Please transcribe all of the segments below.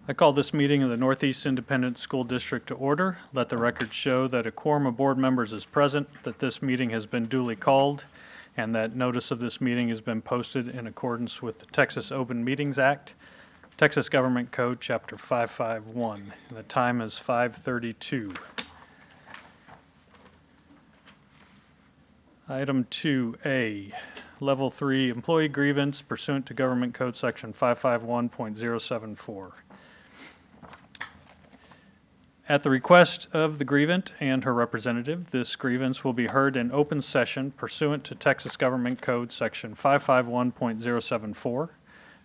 I call this meeting of the Northeast Independent School District to order. Let the record show that a quorum of board members is present, that this meeting has been duly called, and that notice of this meeting has been posted in accordance with the Texas Open Meetings Act, Texas Government Code, Chapter 551. And the time is 5:32. Item 2A, Level 3 Employee Grievance pursuant to Government Code Section 551.074. At the request of the grievant and her representative, this grievance will be heard in open session pursuant to Texas Government Code Section 551.074.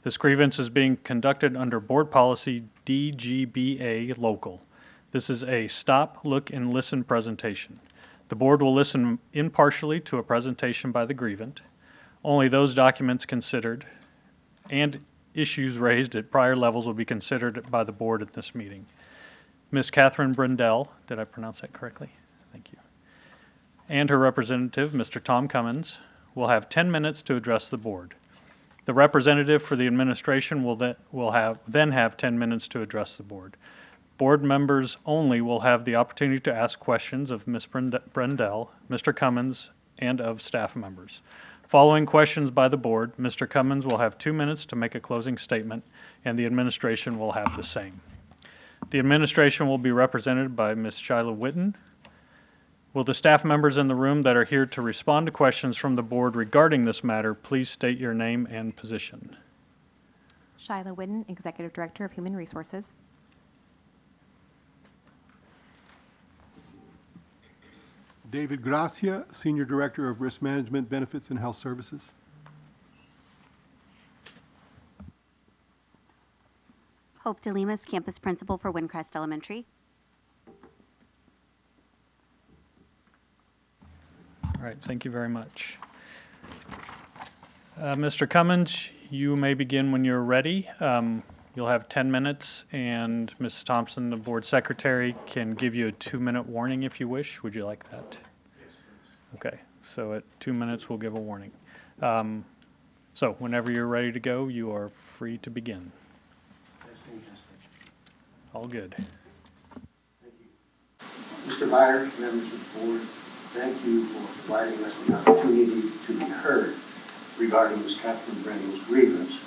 This grievance is being conducted under Board Policy DGBA Local. This is a stop, look, and listen presentation. The board will listen impartially to a presentation by the grievant. Only those documents considered and issues raised at prior levels will be considered by the board at this meeting. Ms. Catherine Brindell, did I pronounce that correctly? Thank you. And her representative, Mr. Tom Cummins, will have 10 minutes to address the board. The representative for the administration will then have 10 minutes to address the board. Board members only will have the opportunity to ask questions of Ms. Brindell, Mr. Cummins, and of staff members. Following questions by the board, Mr. Cummins will have 2 minutes to make a closing statement, and the administration will have the same. The administration will be represented by Ms. Shyla Witten. Will the staff members in the room that are here to respond to questions from the board regarding this matter please state your name and position? Shyla Witten, Executive Director of Human Resources. David Gracia, Senior Director of Risk Management, Benefits, and Health Services. Hope DeLimas, Campus Principal for Windcrest Elementary. All right, thank you very much. Mr. Cummins, you may begin when you're ready. You'll have 10 minutes, and Ms. Thompson, the board secretary, can give you a 2-minute warning if you wish. Would you like that? Yes, please. Okay, so at 2 minutes, we'll give a warning. So whenever you're ready to go, you are free to begin. All good. Thank you. Mr. Myers, members of the board, thank you for providing us the opportunity to be heard regarding Ms. Catherine Brindell's grievance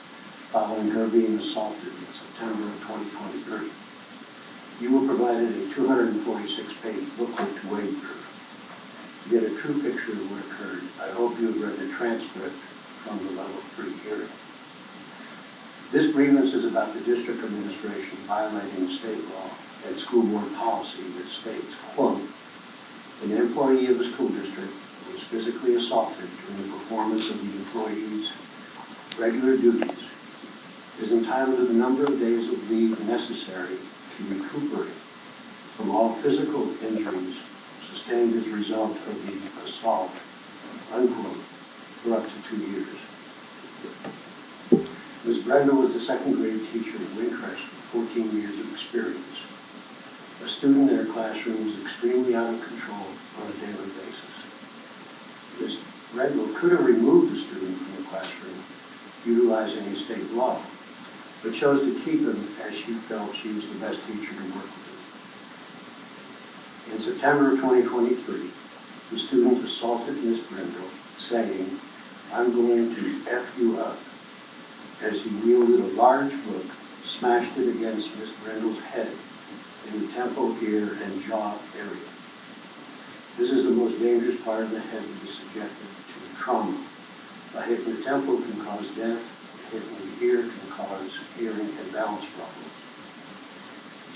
following her being assaulted in September of 2023. You were provided a 246-page booklet to wade through. To get a true picture of what occurred, I hope you have read the transcript from the Level 3 hearing. This grievance is about the district administration violating state law and school board policy that states, quote, an employee of the school district was physically assaulted during the performance of the employee's regular duties is entitled to the number of days of leave necessary to recuperate from all physical injuries sustained as a result of the assault, unquote, for up to 2 years. Ms. Brindell was a second grade teacher at Windcrest with 14 years of experience. A student in her classroom was extremely out of control on a daily basis. Ms. Brindell could have removed the student from the classroom, utilizing a state law, but chose to keep him as she felt she was the best teacher to work with. In September of 2023, the student assaulted Ms. Brindell, saying, I'm going to F you up, as he wielded a large book, smashed it against Ms. Brindell's head in the temple, ear, and jaw area. This is the most dangerous part of the head that is subjected to trauma. A hit in the temple can cause death. A hit in the ear can cause hearing and balance problems.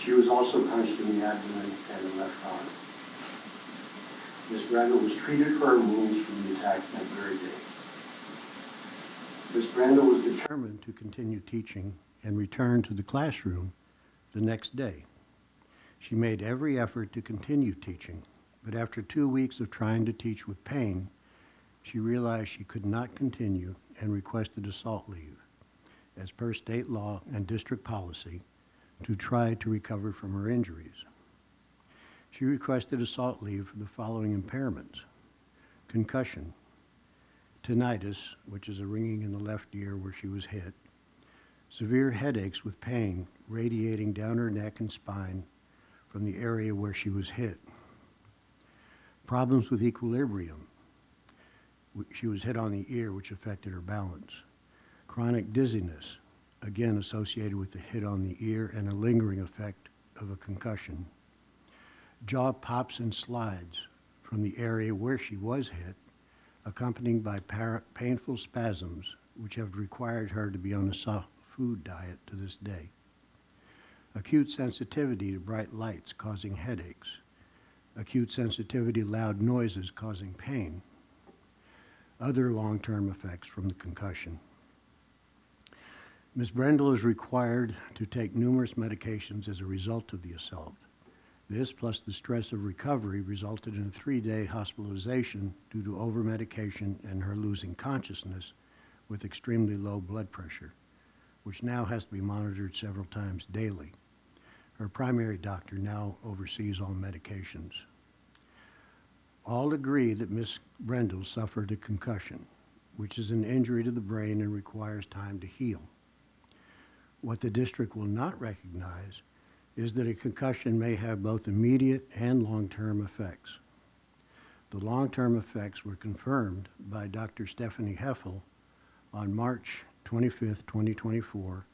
She was also punched in the abdomen and the left arm. Ms. Brindell was treated for her wounds from the attack that very day. Ms. Brindell was determined to continue teaching and return to the classroom the next day. She made every effort to continue teaching, but after 2 weeks of trying to teach with pain, she realized she could not continue and requested assault leave, as per state law and district policy, to try to recover from her injuries. She requested assault leave for the following impairments: concussion, tinnitus, which is a ringing in the left ear where she was hit, severe headaches with pain radiating down her neck and spine from the area where she was hit, problems with equilibrium. She was hit on the ear, which affected her balance. Chronic dizziness, again associated with the hit on the ear and a lingering effect of a concussion. Jaw pops and slides from the area where she was hit, accompanied by painful spasms, which have required her to be on a soft food diet to this day. Acute sensitivity to bright lights causing headaches. Acute sensitivity to loud noises causing pain. Other long-term effects from the concussion. Ms. Brendel is required to take numerous medications as a result of the assault. This, plus the stress of recovery, resulted in a 3-day hospitalization due to overmedication and her losing consciousness with extremely low blood pressure, which now has to be monitored several times daily. Her primary doctor now oversees all medications. All agree that Ms. Brendel suffered a concussion, which is an injury to the brain and requires time to heal. What the district will not recognize is that a concussion may have both immediate and long-term effects. The long-term effects were confirmed by Dr. Stephanie Heffel on March 25th, 2024,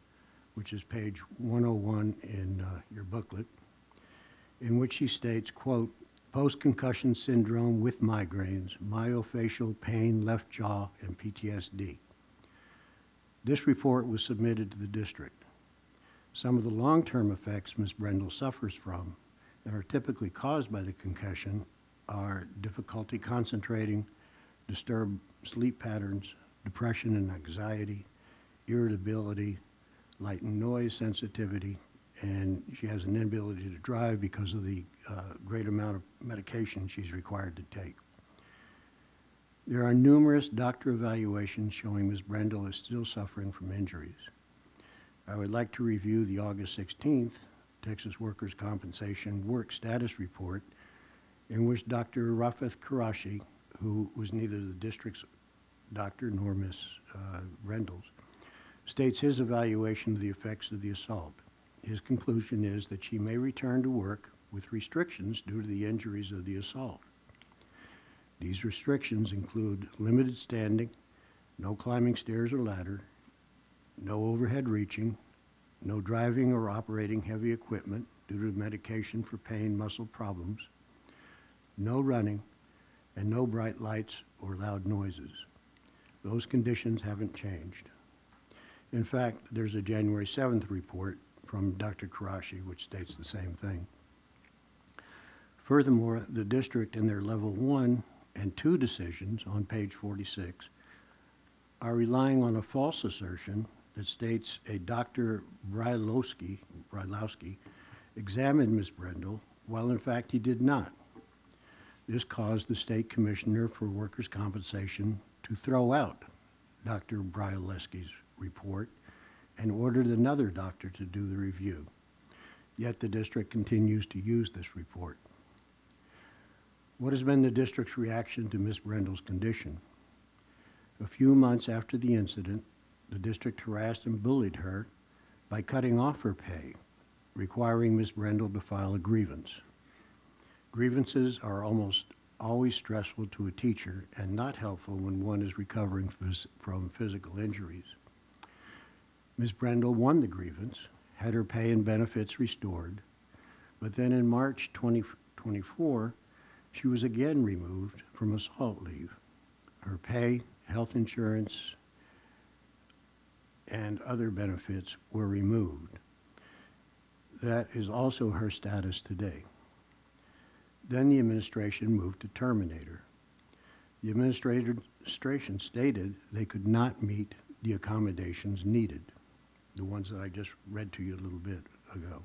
which is page 101 in your booklet, in which she states, quote, post-concussion syndrome with migraines, myofascial pain, left jaw, and PTSD. This report was submitted to the district. Some of the long-term effects Ms. Brendel suffers from and are typically caused by the concussion are difficulty concentrating, disturbed sleep patterns, depression and anxiety, irritability, light and noise sensitivity, and she has an inability to drive because of the great amount of medication she's required to take. There are numerous doctor evaluations showing Ms. Brendel is still suffering from injuries. I would like to review the August 16th Texas Workers' Compensation Work Status Report, in which Dr. Rafeth Karashi, who was neither the district's doctor nor Ms. Brendel's, states his evaluation of the effects of the assault. His conclusion is that she may return to work with restrictions due to the injuries of the assault. These restrictions include limited standing, no climbing stairs or ladder, no overhead reaching, no driving or operating heavy equipment due to medication for pain muscle problems, no running, and no bright lights or loud noises. Those conditions haven't changed. In fact, there's a January 7th report from Dr. Karashi which states the same thing. Furthermore, the district in their level 1 and 2 decisions on page 46 are relying on a false assertion that states a Dr. Brylowski examined Ms. Brendel, while in fact he did not. This caused the State Commissioner for Workers' Compensation to throw out Dr. Brylowski's report and ordered another doctor to do the review. Yet the district continues to use this report. What has been the district's reaction to Ms. Brendel's condition? A few months after the incident, the district harassed and bullied her by cutting off her pay, requiring Ms. Brendel to file a grievance. Grievances are almost always stressful to a teacher and not helpful when one is recovering from physical injuries. Ms. Brendel won the grievance, had her pay and benefits restored, but then in March 2024, she was again removed from assault leave. Her pay, health insurance, and other benefits were removed. That is also her status today. Then the administration moved to terminate her. The administration stated they could not meet the accommodations needed, the ones that I just read to you a little bit ago.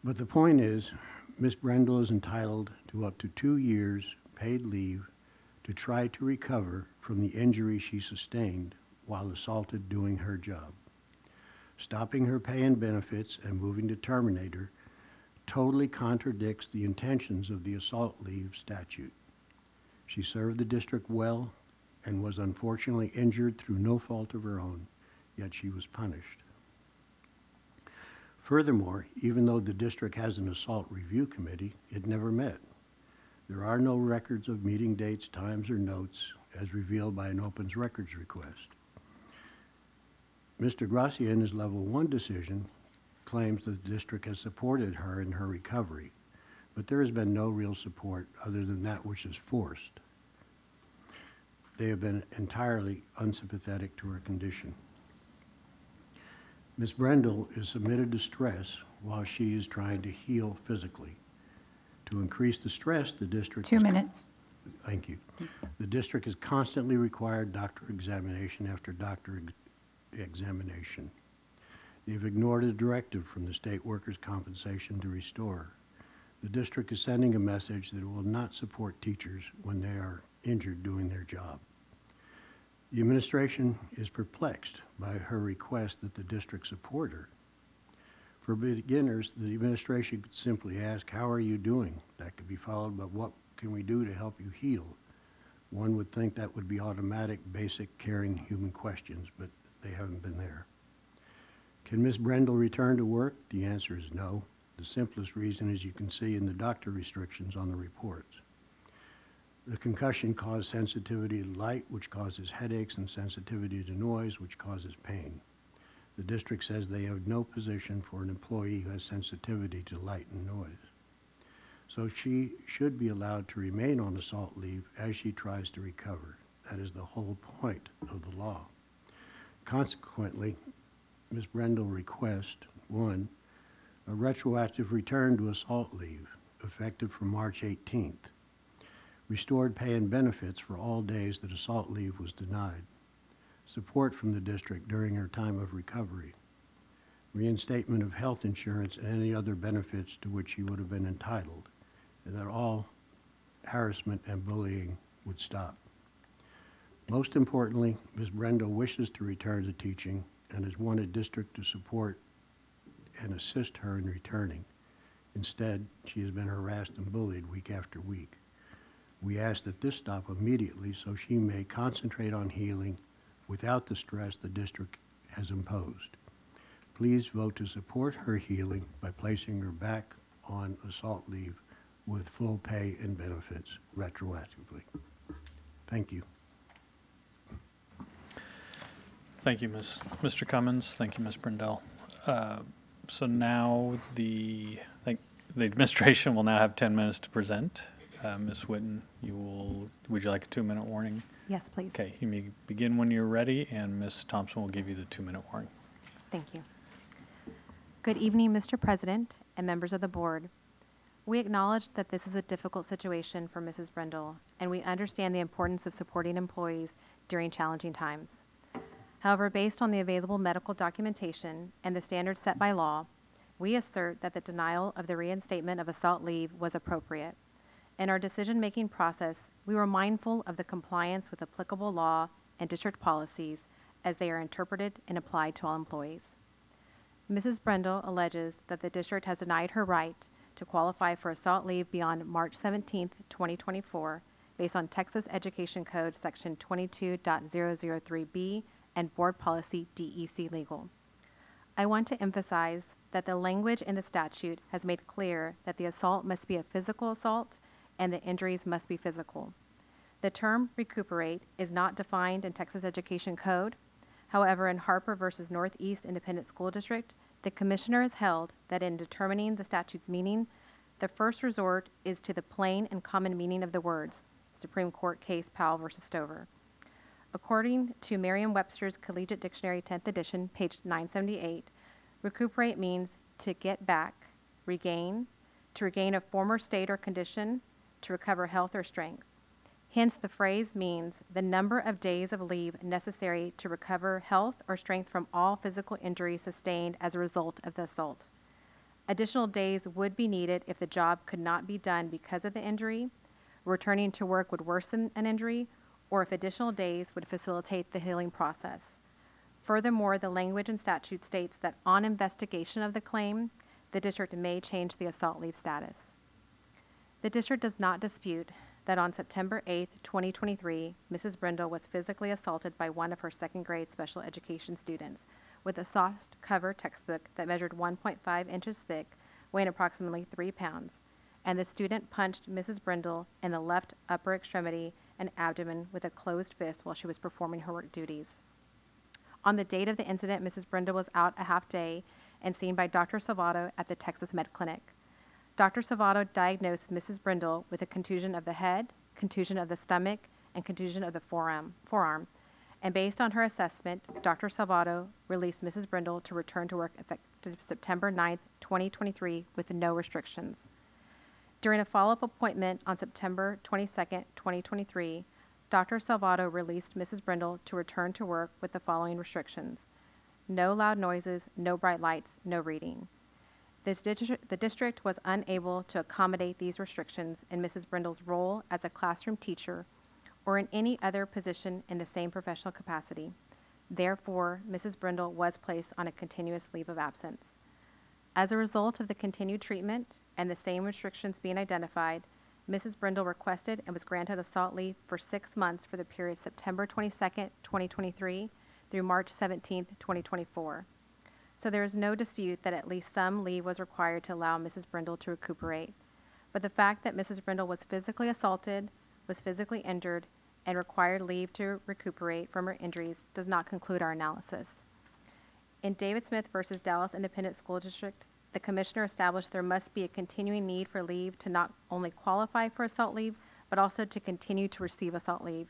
But the point is, Ms. Brendel is entitled to up to 2 years paid leave to try to recover from the injury she sustained while assaulted doing her job. Stopping her pay and benefits and moving to terminate her totally contradicts the intentions of the assault leave statute. She served the district well and was unfortunately injured through no fault of her own, yet she was punished. Furthermore, even though the district has an assault review committee, it never met. There are no records of meeting dates, times, or notes as revealed by an opens records request. Mr. Gracia, in his level 1 decision, claims that the district has supported her in her recovery, but there has been no real support other than that which is forced. They have been entirely unsympathetic to her condition. Ms. Brendel is submitted to stress while she is trying to heal physically. To increase the stress, the district... 2 minutes. Thank you. The district has constantly required doctor examination after doctor examination. They've ignored a directive from the State Workers' Compensation to restore. The district is sending a message that it will not support teachers when they are injured doing their job. The administration is perplexed by her request that the district support her. For beginners, the administration could simply ask, "How are you doing?" That could be followed by, "What can we do to help you heal?" One would think that would be automatic, basic, caring human questions, but they haven't been there. Can Ms. Brendel return to work? The answer is no. The simplest reason, as you can see in the doctor restrictions on the reports. The concussion caused sensitivity to light, which causes headaches, and sensitivity to noise, which causes pain. The district says they have no position for an employee who has sensitivity to light and noise. So she should be allowed to remain on assault leave as she tries to recover. That is the whole point of the law. Consequently, Ms. Brendel requests, 1, a retroactive return to assault leave, effective from March 18th. Restored pay and benefits for all days that assault leave was denied. Support from the district during her time of recovery. Reinstatement of health insurance and any other benefits to which she would have been entitled, and that all harassment and bullying would stop. Most importantly, Ms. Brendel wishes to return to teaching and has wanted district to support and assist her in returning. Instead, she has been harassed and bullied week after week. We ask that this stop immediately so she may concentrate on healing without the stress the district has imposed. Please vote to support her healing by placing her back on assault leave with full pay and benefits retroactively. Thank you. Thank you, Mr. Cummins. Thank you, Ms. Brendel. So now the administration will now have 10 minutes to present. Ms. Whitten, would you like a 2-minute warning? Yes, please. Okay, you may begin when you're ready, and Ms. Thompson will give you the 2-minute warning. Thank you. Good evening, Mr. President and members of the board. We acknowledge that this is a difficult situation for Mrs. Brendel, and we understand the importance of supporting employees during challenging times. However, based on the available medical documentation and the standards set by law, we assert that the denial of the reinstatement of assault leave was appropriate. In our decision-making process, we were mindful of the compliance with applicable law and district policies as they are interpreted and applied to all employees. Mrs. Brendel alleges that the district has denied her right to qualify for assault leave beyond March 17, 2024, based on Texas Education Code Section 22.003B and Board Policy DEC Legal. I want to emphasize that the language in the statute has made clear that the assault must be a physical assault and the injuries must be physical. The term recuperate is not defined in Texas Education Code. However, in Harper versus Northeast Independent School District, the commissioner has held that in determining the statute's meaning, the first resort is to the plain and common meaning of the words, Supreme Court case Powell versus Stover. According to Merriam-Webster's Collegiate Dictionary 10th edition, page 978, recuperate means to get back, regain, to regain a former state or condition, to recover health or strength. Hence, the phrase means the number of days of leave necessary to recover health or strength from all physical injury sustained as a result of the assault. Additional days would be needed if the job could not be done because of the injury, returning to work would worsen an injury, or if additional days would facilitate the healing process. Furthermore, the language in statute states that on investigation of the claim, the district may change the assault leave status. The district does not dispute that on September 8, 2023, Mrs. Brindle was physically assaulted by one of her second grade special education students with a soft cover textbook that measured 1.5 inches thick, weighing approximately 3 pounds, and the student punched Mrs. Brindle in the left upper extremity and abdomen with a closed fist while she was performing her work duties. On the date of the incident, Mrs. Brindle was out a half day and seen by Dr. Salvato at the Texas Med Clinic. Dr. Salvato diagnosed Mrs. Brindle with a contusion of the head, contusion of the stomach, and contusion of the forearm. And based on her assessment, Dr. Salvato released Mrs. Brindle to return to work effective September 9, 2023, with no restrictions. During a follow-up appointment on September 22, 2023, Dr. Salvato released Mrs. Brindle to return to work with the following restrictions: no loud noises, no bright lights, no reading. The district was unable to accommodate these restrictions in Mrs. Brindle's role as a classroom teacher or in any other position in the same professional capacity. Therefore, Mrs. Brindle was placed on a continuous leave of absence. As a result of the continued treatment and the same restrictions being identified, Mrs. Brindle requested and was granted assault leave for 6 months for the period September 22, 2023 through March 17, 2024. So there is no dispute that at least some leave was required to allow Mrs. Brindle to recuperate. But the fact that Mrs. Brindle was physically assaulted, was physically injured, and required leave to recuperate from her injuries does not conclude our analysis. In David Smith versus Dallas Independent School District, the commissioner established there must be a continuing need for leave to not only qualify for assault leave, but also to continue to receive assault leave.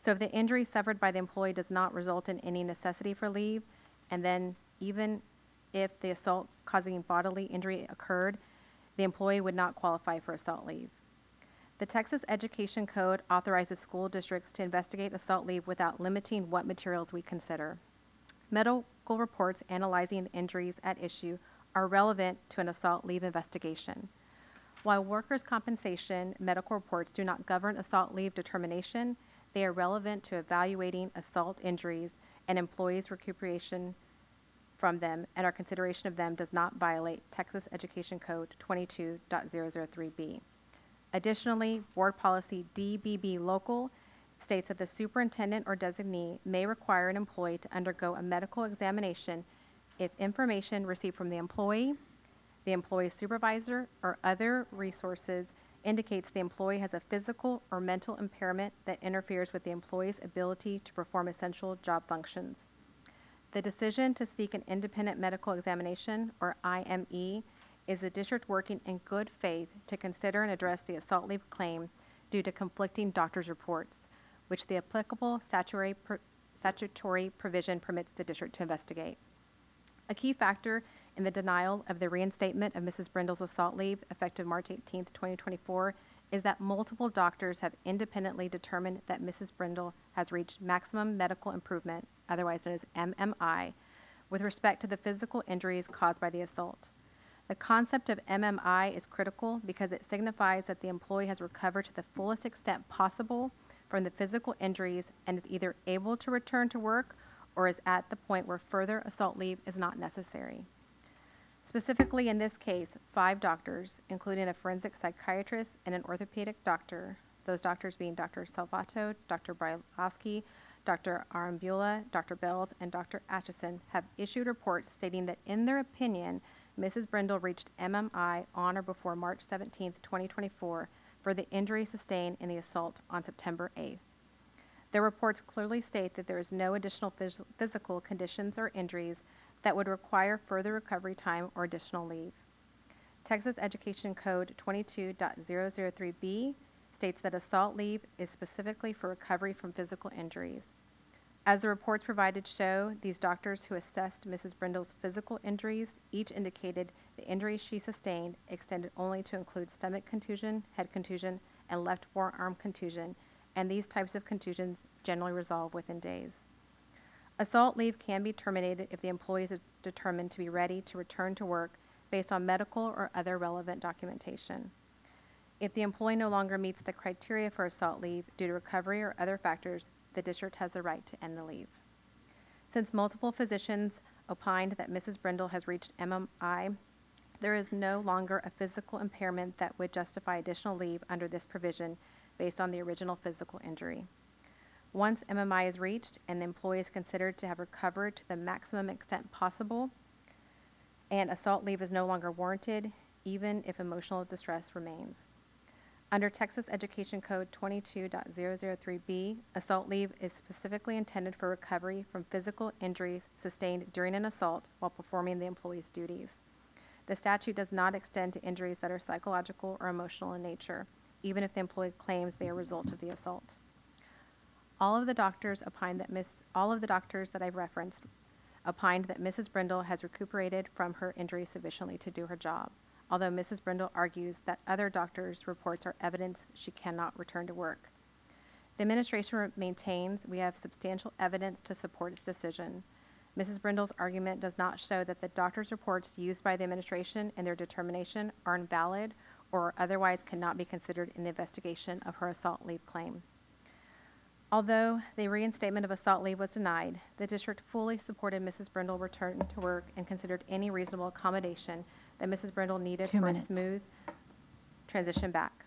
So if the injury suffered by the employee does not result in any necessity for leave, and then even if the assault causing bodily injury occurred, the employee would not qualify for assault leave. The Texas Education Code authorizes school districts to investigate assault leave without limiting what materials we consider. Medical reports analyzing the injuries at issue are relevant to an assault leave investigation. While workers' compensation medical reports do not govern assault leave determination, they are relevant to evaluating assault injuries and employees' recuperation from them, and our consideration of them does not violate Texas Education Code 22.003b. Additionally, Board Policy DBB Local states that the superintendent or designee may require an employee to undergo a medical examination if information received from the employee's supervisor, or other resources indicates the employee has a physical or mental impairment that interferes with the employee's ability to perform essential job functions. The decision to seek an independent medical examination, or IME, is the district working in good faith to consider and address the assault leave claim due to conflicting doctor's reports, which the applicable statutory provision permits the district to investigate. A key factor in the denial of the reinstatement of Mrs. Brindle's assault leave effective March 18, 2024, is that multiple doctors have independently determined that Mrs. Brindle has reached maximum medical improvement, otherwise known as MMI, with respect to the physical injuries caused by the assault. The concept of MMI is critical because it signifies that the employee has recovered to the fullest extent possible from the physical injuries and is either able to return to work or is at the point where further assault leave is not necessary. Specifically in this case, 5 doctors, including a forensic psychiatrist and an orthopedic doctor, those doctors being Dr. Salvato, Dr. Brylowski, Dr. Arambula, Dr. Bells, and Dr. Atchison, have issued reports stating that in their opinion, Mrs. Brindle reached MMI on or before March 17, 2024 for the injury sustained in the assault on September 8th. Their reports clearly state that there is no additional physical conditions or injuries that would require further recovery time or additional leave. Texas Education Code 22.003b states that assault leave is specifically for recovery from physical injuries. As the reports provided show, these doctors who assessed Mrs. Brindle's physical injuries each indicated the injuries she sustained extended only to include stomach contusion, head contusion, and left forearm contusion, and these types of contusions generally resolve within days. Assault leave can be terminated if the employee is determined to be ready to return to work based on medical or other relevant documentation. If the employee no longer meets the criteria for assault leave due to recovery or other factors, the district has the right to end the leave. Since multiple physicians opined that Mrs. Brindle has reached MMI, there is no longer a physical impairment that would justify additional leave under this provision based on the original physical injury. Once MMI is reached and the employee is considered to have recovered to the maximum extent possible, and assault leave is no longer warranted, even if emotional distress remains. Under Texas Education Code 22.003B, assault leave is specifically intended for recovery from physical injuries sustained during an assault while performing the employee's duties. The statute does not extend to injuries that are psychological or emotional in nature, even if the employee claims they are a result of the assault. All of the doctors that I've referenced opined that Mrs. Brindle has recuperated from her injury sufficiently to do her job, although Mrs. Brindle argues that other doctors' reports are evidence she cannot return to work. The administration maintains we have substantial evidence to support its decision. Mrs. Brindle's argument does not show that the doctor's reports used by the administration in their determination are invalid or otherwise cannot be considered in the investigation of her assault leave claim. Although the reinstatement of assault leave was denied, the district fully supported Mrs. Brindle return to work and considered any reasonable accommodation that Mrs. Brindle needed for a smooth transition back.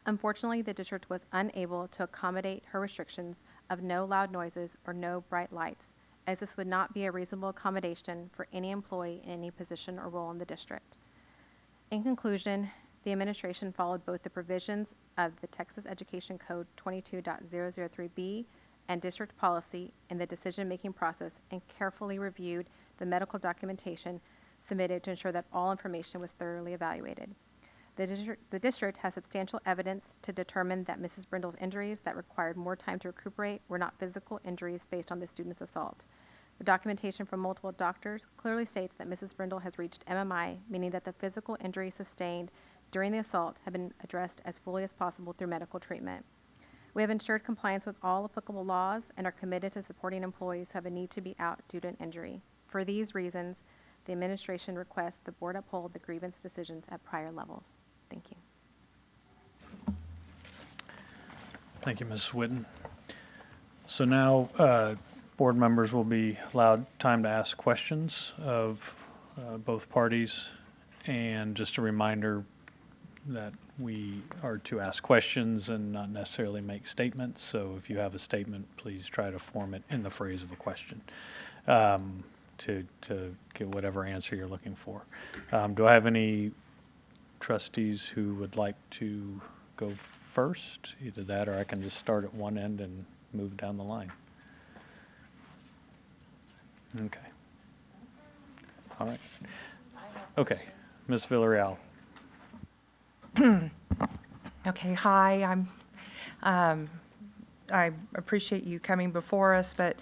Unfortunately, the district was unable to accommodate her restrictions of no loud noises or no bright lights, as this would not be a reasonable accommodation for any employee in any position or role in the district. In conclusion, the administration followed both the provisions of the Texas Education Code 22.003B and district policy in the decision-making process and carefully reviewed the medical documentation submitted to ensure that all information was thoroughly evaluated. The district has substantial evidence to determine that Mrs. Brindle's injuries that required more time to recuperate were not physical injuries based on the student's assault. The documentation from multiple doctors clearly states that Mrs. Brindle has reached MMI, meaning that the physical injuries sustained during the assault have been addressed as fully as possible through medical treatment. We have ensured compliance with all applicable laws and are committed to supporting employees who have a need to be out due to an injury. For these reasons, the administration requests the board uphold the grievance decisions at prior levels. Thank you. Thank you, Ms. Whitten. So now, board members will be allowed time to ask questions of both parties. And just a reminder that we are to ask questions and not necessarily make statements. So if you have a statement, please try to form it in the phrase of a question to get whatever answer you're looking for. Do I have any trustees who would like to go first? Either that or I can just start at one end and move down the line. Okay. All right. Okay. Ms. Villarreal. Okay, hi, I appreciate you coming before us, but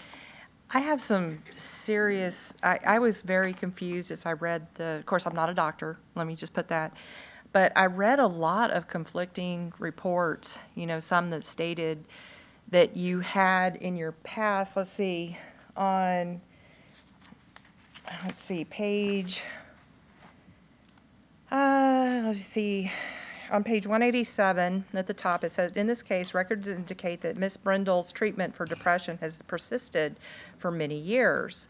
I have some serious, I was very confused as I read of course, I'm not a doctor, let me just put that, but I read a lot of conflicting reports, some that stated that you had in your past, on page 187 at the top, it says, in this case, records indicate that Ms. Brindle's treatment for depression has persisted for many years,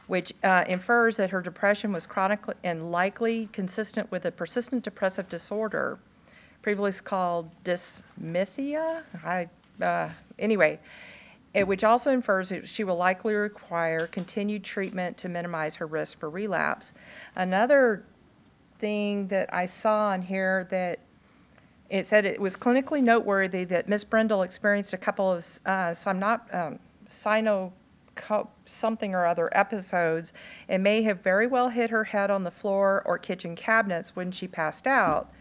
which infers that her depression was chronic and likely consistent with a persistent depressive disorder, previously called dysmethia. Which also infers that she will likely require continued treatment to minimize her risk for relapse. Another thing that I saw in here that it said it was clinically noteworthy that Ms. Brindle experienced a couple of something or other episodes and may have very well hit her head on the floor or kitchen cabinets when she passed out.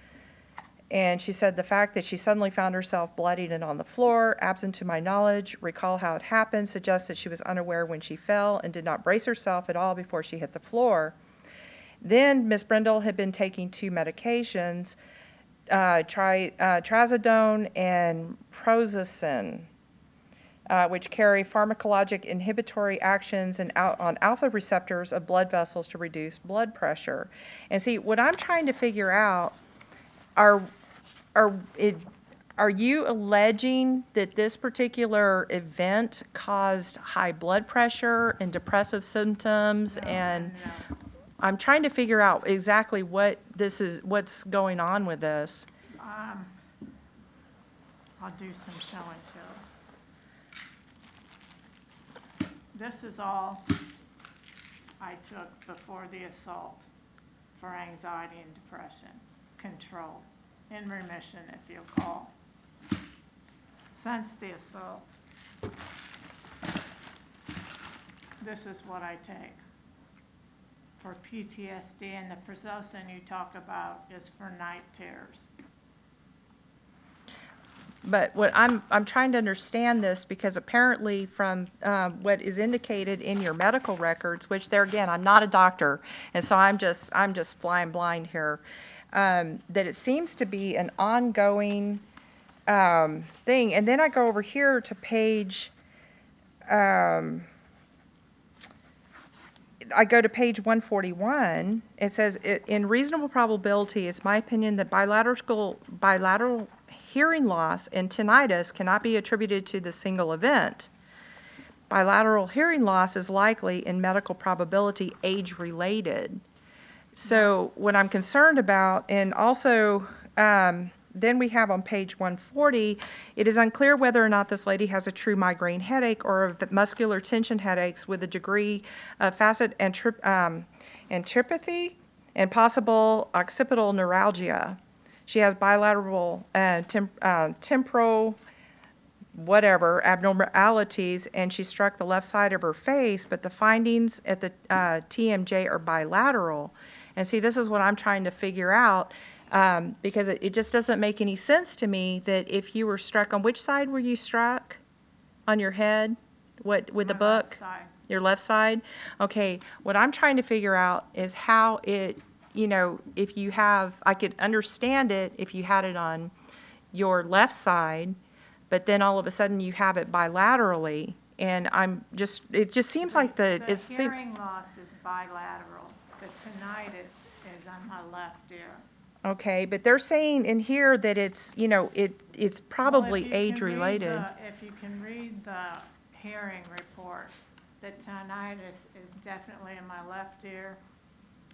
And she said the fact that she suddenly found herself bloodied and on the floor, absent to my knowledge, recall how it happened, suggests that she was unaware when she fell and did not brace herself at all before she hit the floor. Then Ms. Brindle had been taking 2 medications, trazodone and prozicin, which carry pharmacologic inhibitory actions on alpha receptors of blood vessels to reduce blood pressure. And see, what I'm trying to figure out, are you alleging that this particular event caused high blood pressure and depressive symptoms? No. I'm trying to figure out exactly what's going on with this. I'll do some show and tell. This is all I took before the assault for anxiety and depression, control, in remission if you'll call. Since the assault, this is what I take. For PTSD, and the Prozosine you talk about is for night terrors. But what I'm trying to understand this, because apparently from what is indicated in your medical records, which there again, I'm not a doctor, and so I'm just flying blind here, that it seems to be an ongoing thing. And then I go over here to page, I go to page 141. It says, in reasonable probability, it's my opinion that bilateral hearing loss and tinnitus cannot be attributed to the single event. Bilateral hearing loss is likely, in medical probability, age-related. So what I'm concerned about, and also then we have on page 140, it is unclear whether or not this lady has a true migraine headache or of muscular tension headaches with a degree of facet antipathy and possible occipital neuralgia. She has bilateral temporal whatever abnormalities, and she struck the left side of her face, but the findings at the TMJ are bilateral. And see, this is what I'm trying to figure out, because it just doesn't make any sense to me that if you were struck, on which side were you struck? On your head? What, with the My book? left side. Your left side? Okay, what I'm trying to figure out is how it, you know, if you have, I could understand it if you had it on your left side, but then all of a sudden you have it bilaterally, and it just seems like The hearing loss is bilateral. The tinnitus is on my left ear. okay, but they're saying in here that it's, you know, it's probably age-related. If you can read the hearing report, the tinnitus is definitely in my left ear.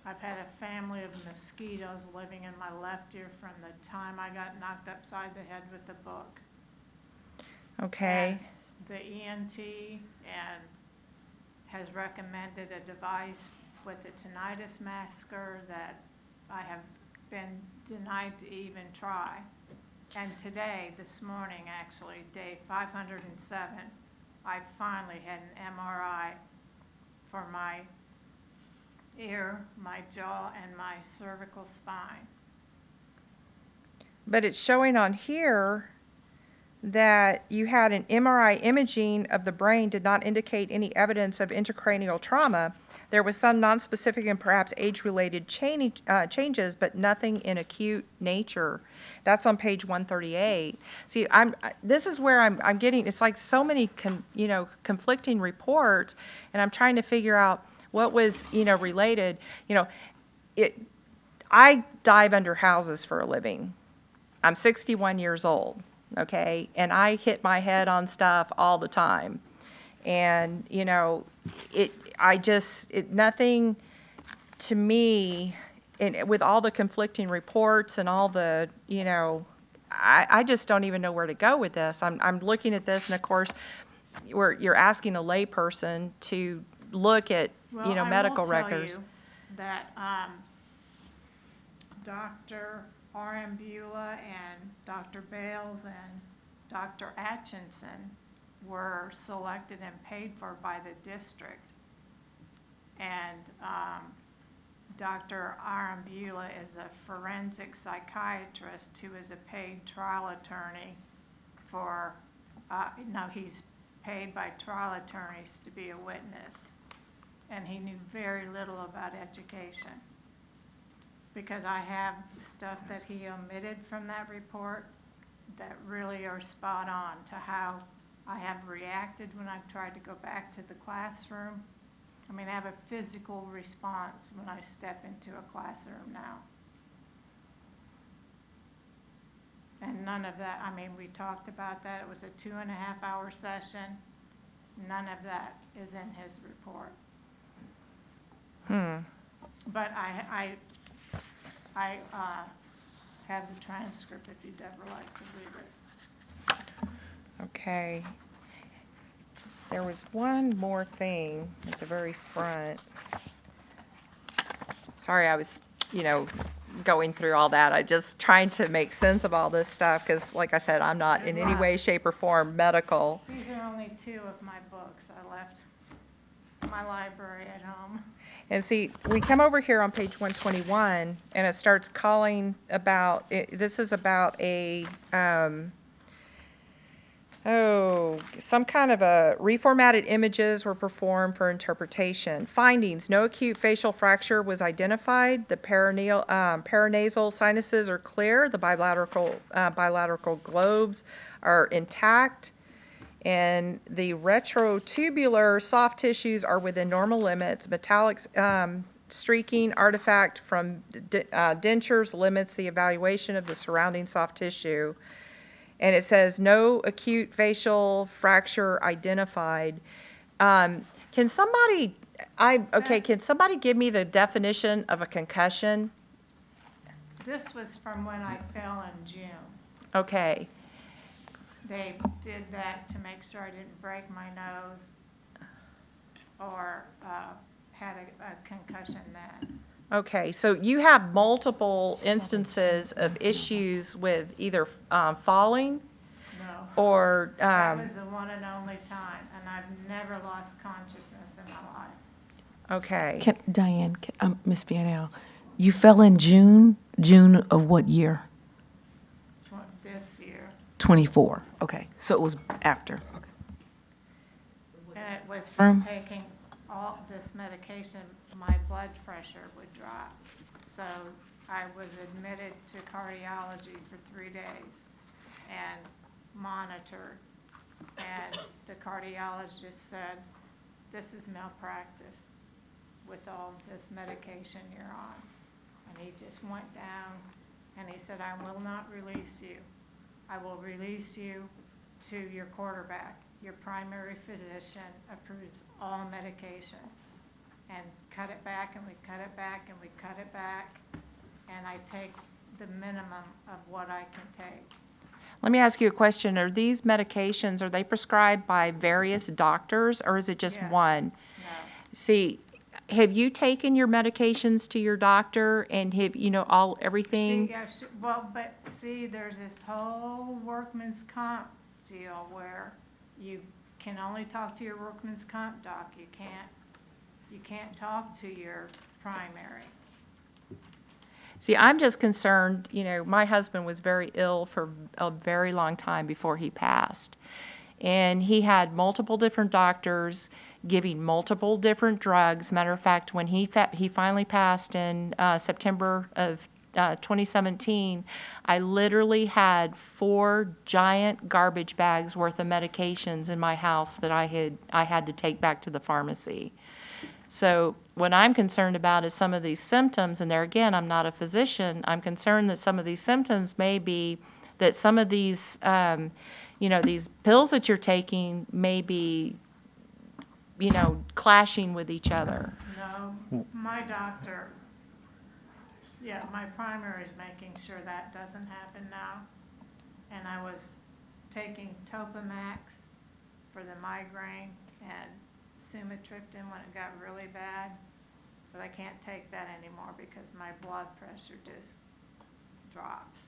I've had a family of mosquitoes living in my left ear from the time I got knocked upside the head with the book. Okay, And the ENT has recommended a device with a tinnitus masker that I have been denied to even try. And today, this morning actually, day 507, I finally had an MRI for my ear, my jaw, and my cervical spine. but it's showing on here that you had an MRI imaging of the brain did not indicate any evidence of intracranial trauma. There was some nonspecific and perhaps age-related changes, but nothing in acute nature. That's on page 138. See, this is where I'm getting, it's like so many conflicting reports, and I'm trying to figure out what was, related. I dive under houses for a living. I'm 61 years old, okay? And I hit my head on stuff all the time. And, nothing to me, with all the conflicting reports and all the, I just don't even know where to go with this. I'm looking at this, and of course, you're asking a layperson to look at, medical records. I will tell you that Dr. R.M. Beulah and Dr. Bales and Dr. Atchison were selected and paid for by the district. And Dr. R.M. Beulah is a forensic psychiatrist who is a paid trial attorney for, he's paid by trial attorneys to be a witness. And he knew very little about education. Because I have stuff that he omitted from that report that really are spot on to how I have reacted when I've tried to go back to the classroom. I have a physical response when I step into a classroom now. And none of that, we talked about that. It was a 2.5-hour session. None of that is in his report. But I have the transcript if you'd ever like to read it. Okay. There was one more thing at the very front. Sorry, I was, going through all that. I just trying to make sense of all this stuff because, like I said, I'm not in any way, shape, or form medical. These are only 2 of my books. I left my library at home. And see, we come over here on page 121, and it starts calling about, this is about a, some kind of a reformatted images were performed for interpretation. Findings, no acute facial fracture was identified. The paranasal sinuses are clear. The bilateral globes are intact. And the retrotubular soft tissues are within normal limits. Metallic streaking artifact from dentures limits the evaluation of the surrounding soft tissue. And it says no acute facial fracture identified. Can somebody give me the definition of a concussion? This was from when I fell in June. Okay. They did that to make sure I didn't break my nose or had a concussion then. Okay, so you have multiple instances of issues with either falling No. or, That was the one and only time, and I've never lost consciousness in my life. okay. Diane, Miss Vianel, you fell in June of what year? This year. 24. Okay, so it was after. And it was from taking all this medication, my blood pressure would drop. So I was admitted to cardiology for 3 days and monitored. And the cardiologist said, this is malpractice with all this medication you're on. And he just went down and he said, I will not release you. I will release you to your quarterback. Your primary physician approves all medication. And cut it back, and we cut it back, and we cut it back. And I take the minimum of what I can take. Let me ask you a question. Are these medications, are they prescribed by various doctors or is it just Yes. one? No. See, have you taken your medications to your doctor and have, everything? See, but see, there's this whole workman's comp deal where you can only talk to your workman's comp doc. You can't talk to your primary. See, I'm just concerned, my husband was very ill for a very long time before he passed. And he had multiple different doctors giving multiple different drugs. Matter of fact, when he finally passed in September of 2017, I literally had 4 giant garbage bags worth of medications in my house that I had to take back to the pharmacy. So what I'm concerned about is some of these symptoms, and there again, I'm not a physician. I'm concerned that some of these symptoms may be that some of these, these pills that you're taking may be, clashing with each other. No, my doctor, my primary is making sure that doesn't happen now. And I was taking Topamax for the migraine and sumatriptan when it got really bad. But I can't take that anymore because my blood pressure just drops.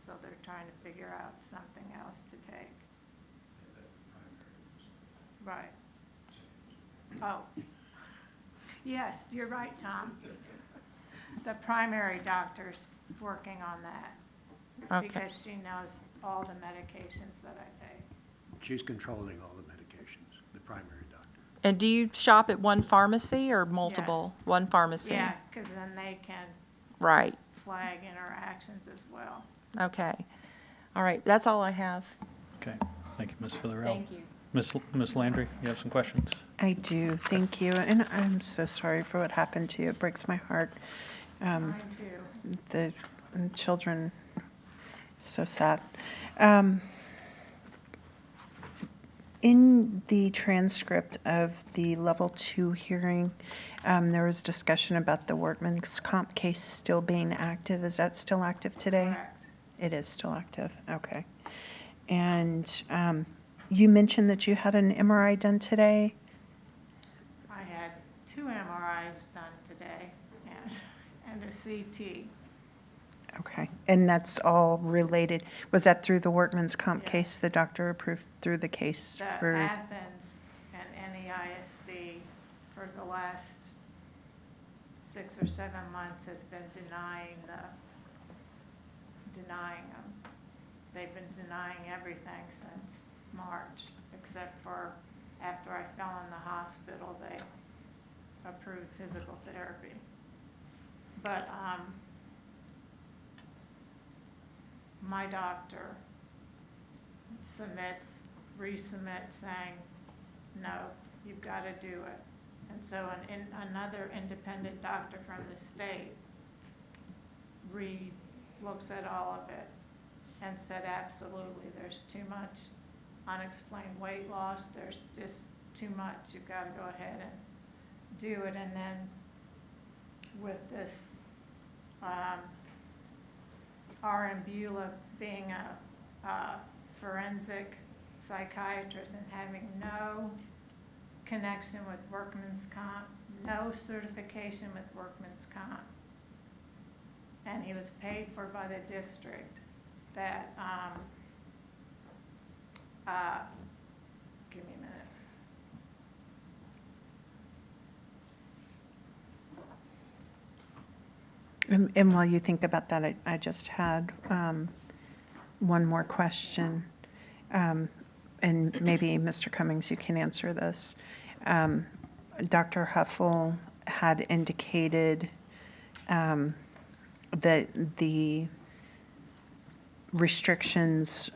So they're trying to figure out something else to take. Right. Oh. Yes, you're right, Tom. The primary doctor's working on that. Okay. Because she knows all the medications that I take. She's controlling all the medications, the primary doctor. And do you shop at one pharmacy or multiple? Yes. One pharmacy? Yeah, because then they can Right. flag interactions as well. Okay. All right, that's all I have. Okay, thank you, Ms. Villarreal. Thank you. Ms. Landry, you have some questions? I do, thank you, and I'm so sorry for what happened to you. It breaks my heart. Mine too. The children, so sad. In the transcript of the level 2 hearing, there was discussion about the workman's comp case still being active. Is that still active today? Correct. It is still active, okay. And You mentioned that you had an MRI done today. I had 2 MRIs done today and a CT. Okay, and that's all related, was that through the workman's comp Yeah. case the doctor approved through the case The for? Athens and NEISD for the last 6 or 7 months has been denying them. They've been denying everything since March, except for after I fell in the hospital, they approved physical therapy. But my doctor resubmits saying, no, you've got to do it. And so another independent doctor from the state looks at all of it and said, absolutely, there's too much unexplained weight loss, there's just too much, you've got to go ahead and do it. And then with this R.M. Beulah being a forensic psychiatrist and having no connection with workman's comp, no certification with workman's comp, and he was paid for by the district, that, give me a minute. And while you think about that, I just had one more question. And maybe, Mr. Cummings, you can answer this. Dr. Huffel had indicated that the restrictions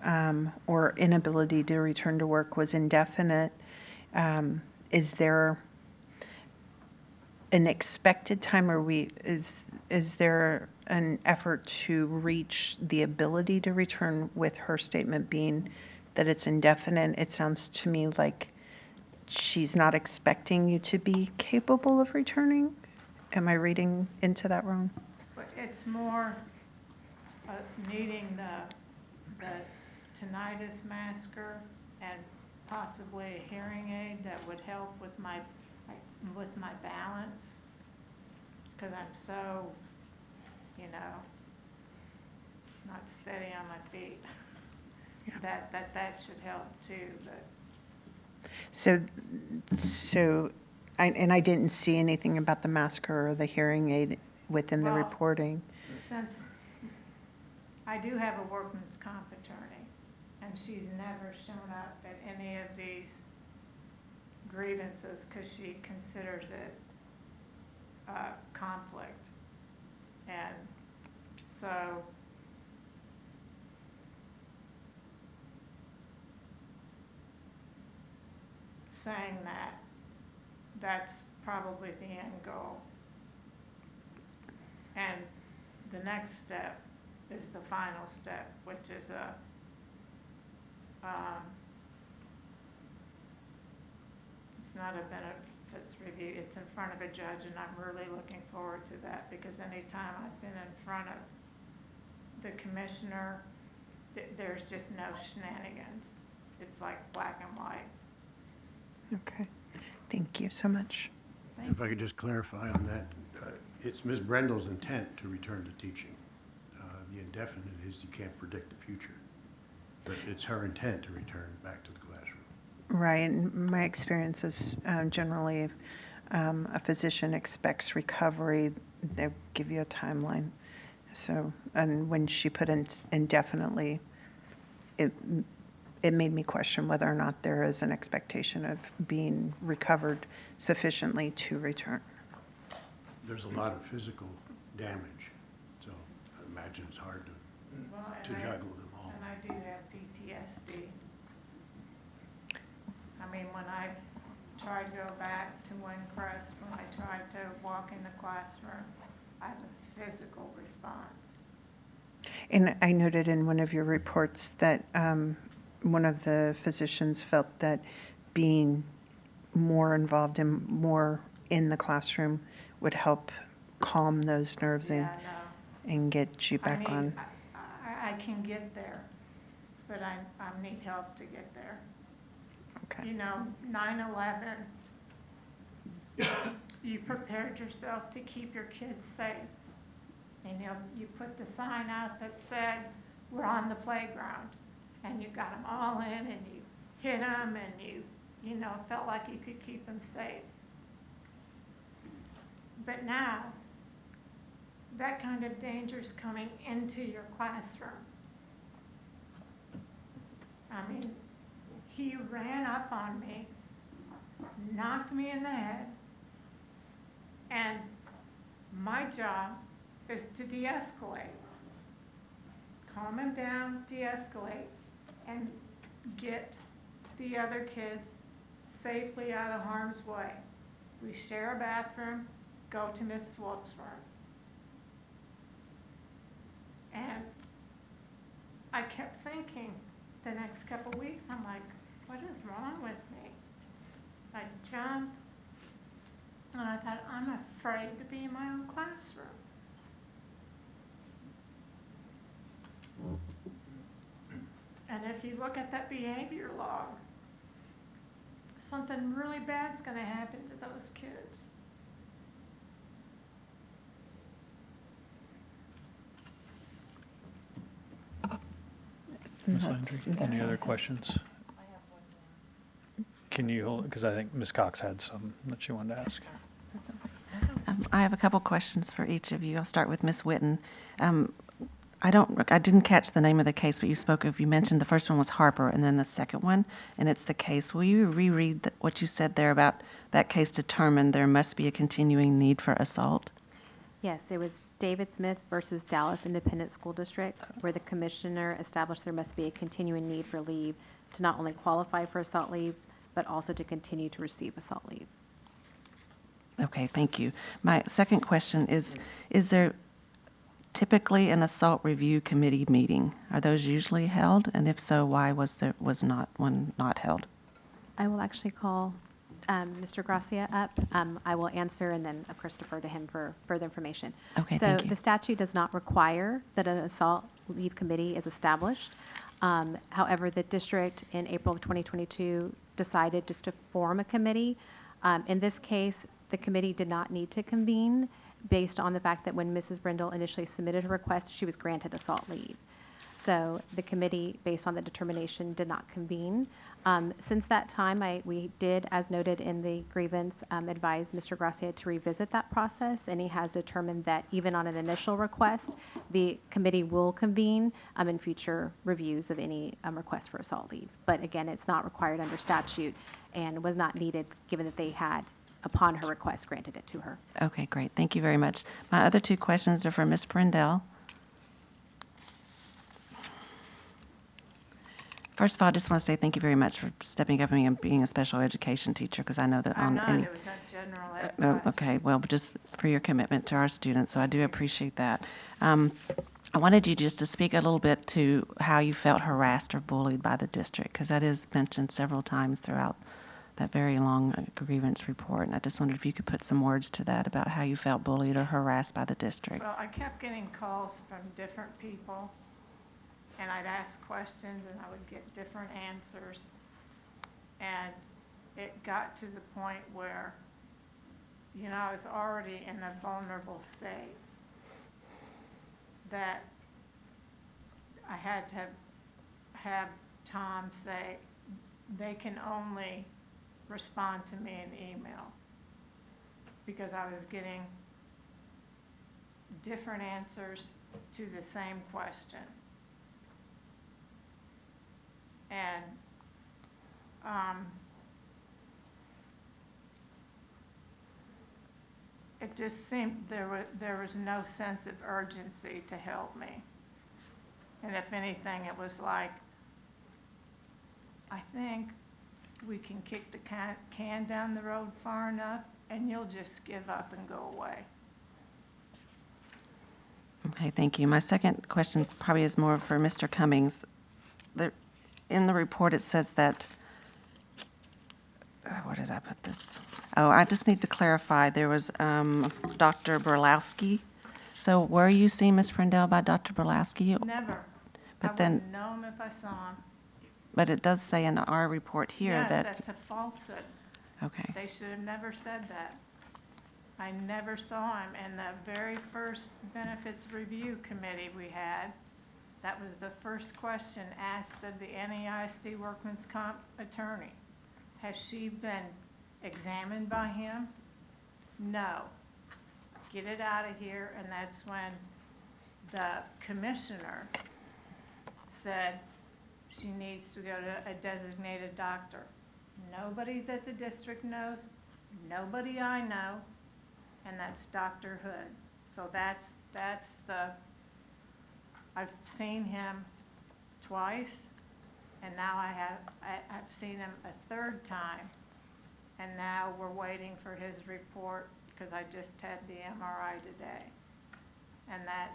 or inability to return to work was indefinite. Is there an expected time, or is there an effort to reach the ability to return, with her statement being that it's indefinite? It sounds to me like she's not expecting you to be capable of returning. Am I reading into that wrong? But it's more needing the tinnitus masker and possibly a hearing aid that would help with my balance, because I'm so, not steady on my feet. Yeah. That should help too, but. So, I didn't see anything about the masker or the hearing aid within the Well, reporting. Since I do have a workman's comp attorney, and she's never shown up at any of these grievances because she considers it conflict. And so saying that's probably the end goal. And the next step is the final step, which is it's not a benefits review, it's in front of a judge, and I'm really looking forward to that, because anytime I've been in front of the commissioner, there's just no shenanigans. It's like black and white. Okay, thank you so much. If I could just clarify on that, it's Ms. Brendel's intent to return to teaching. The indefinite is you can't predict the future, but it's her intent to return back to the classroom. Right, and my experience is generally if a physician expects recovery, they give you a timeline. So, and when she put in indefinitely, it made me question whether or not there is an expectation of being recovered sufficiently to return. There's a lot of physical damage, so I imagine it's hard to juggle them all. And I do have PTSD. I mean, when I tried to go back to Windcrest, when I tried to walk in the classroom, I have a physical response. And I noted in one of your reports that one of the physicians felt that being more involved and more in the classroom would help calm those nerves Yeah, I know. and get you back on. I can get there, but I need help to get there. Okay. You know, 9/11, you prepared yourself to keep your kids safe. And you put the sign out that said, we're on the playground. And you got them all in and you hit them and you know, felt like you could keep them safe. But now, that kind of danger's coming into your classroom. I mean, he ran up on me, knocked me in the head, and my job is to de-escalate. Calm him down, de-escalate, and get the other kids safely out of harm's way. We share a bathroom, go to Miss Wolf's room. And I kept thinking the next couple weeks, I'm like, what is wrong with me? I jumped, and I thought, I'm afraid to be in my own classroom. And if you look at that behavior log, something really bad's going to happen to those kids. Ms. Landry, any other questions? Can you hold, because I think Ms. Cox had some that she wanted to ask. I have a couple questions for each of you. I'll start with Ms. Witten. I didn't catch the name of the case, but you mentioned the first one was Harper and then the second one, and it's the case. Will you reread what you said there about that case determined there must be a continuing need for assault? Yes, it was David Smith versus Dallas Independent School District, where the commissioner established there must be a continuing need for leave to not only qualify for assault leave, but also to continue to receive assault leave. Okay, thank you. My second question is there typically an assault review committee meeting? Are those usually held? And if so, why was not one not held? I will actually call Mr. Gracia up. I will answer and then, of course, defer to him for further information. Okay, thank you. So the statute does not require that an assault leave committee is established. However, the district in April of 2022 decided just to form a committee. In this case, the committee did not need to convene based on the fact that when Mrs. Brindle initially submitted her request, she was granted assault leave. So the committee, based on the determination, did not convene. Since that time, we did, as noted in the grievance, advise Mr. Gracia to revisit that process, and he has determined that even on an initial request, the committee will convene in future reviews of any request for assault leave. But again, it's not required under statute and was not needed, given that they had, upon her request, granted it to her. Okay, great. Thank you very much. My other two questions are for Ms. Brindle. First of all, I just want to say thank you very much for stepping up and being a special education teacher, because I know that I'm on not, any... it was a general ed class. Okay, well, just for your commitment to our students, so I do appreciate that. I wanted you just to speak a little bit to how you felt harassed or bullied by the district, because that is mentioned several times throughout that very long grievance report, and I just wondered if you could put some words to that about how you felt bullied or harassed by the district. Well, I kept getting calls from different people, and I'd ask questions and I would get different answers. And it got to the point where, you know, I was already in a vulnerable state that I had to have Tom say, they can only respond to me in email, because I was getting different answers to the same question. And it just seemed there was no sense of urgency to help me. And if anything, it was like, I think we can kick the can down the road far enough and you'll just give up and go away. Okay, thank you. My second question probably is more for Mr. Cummings. In the report, it says that, where did I put this? Oh, I just need to clarify. There was Dr. Berlowski. So were you seen, Ms. Brindle, by Dr. Berlowski? Never. But I then, wouldn't know him if I saw him. But it does say in our report here Yes, that, that's a falsehood. okay. They should have never said that. I never saw him in the very first benefits review committee we had. That was the first question asked of the NEISD workman's comp attorney. Has she been examined by him? No. Get it out of here, and that's when the commissioner said she needs to go to a designated doctor. Nobody that the district knows, nobody I know, and that's Dr. Hood. So that's the, I've seen him twice, and now I've seen him a third time, and now we're waiting for his report, because I just had the MRI today. And that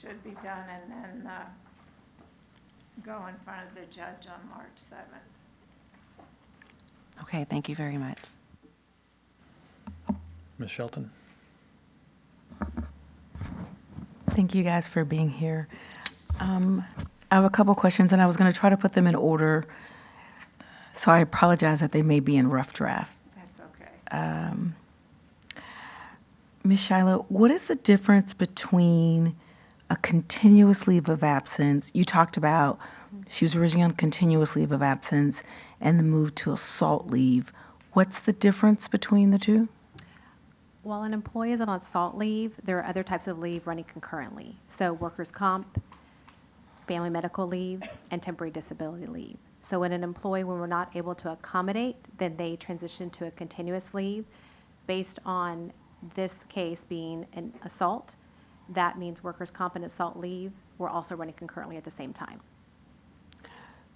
should be done and then go in front of the judge on March 7th. Okay, thank you very much. Ms. Shelton? Thank you guys for being here. I have a couple questions, and I was going to try to put them in order, so I apologize that they may be in rough draft. That's okay. Ms. Shyla, what is the difference between a continuous leave of absence? You talked about she was originally on continuous leave of absence and the move to assault leave. What's the difference between the two? While an employee is on assault leave, there are other types of leave running concurrently. So workers' comp, family medical leave, and temporary disability leave. So when an employee, when we're not able to accommodate, then they transition to a continuous leave. Based on this case being an assault, that means workers' comp and assault leave were also running concurrently at the same time.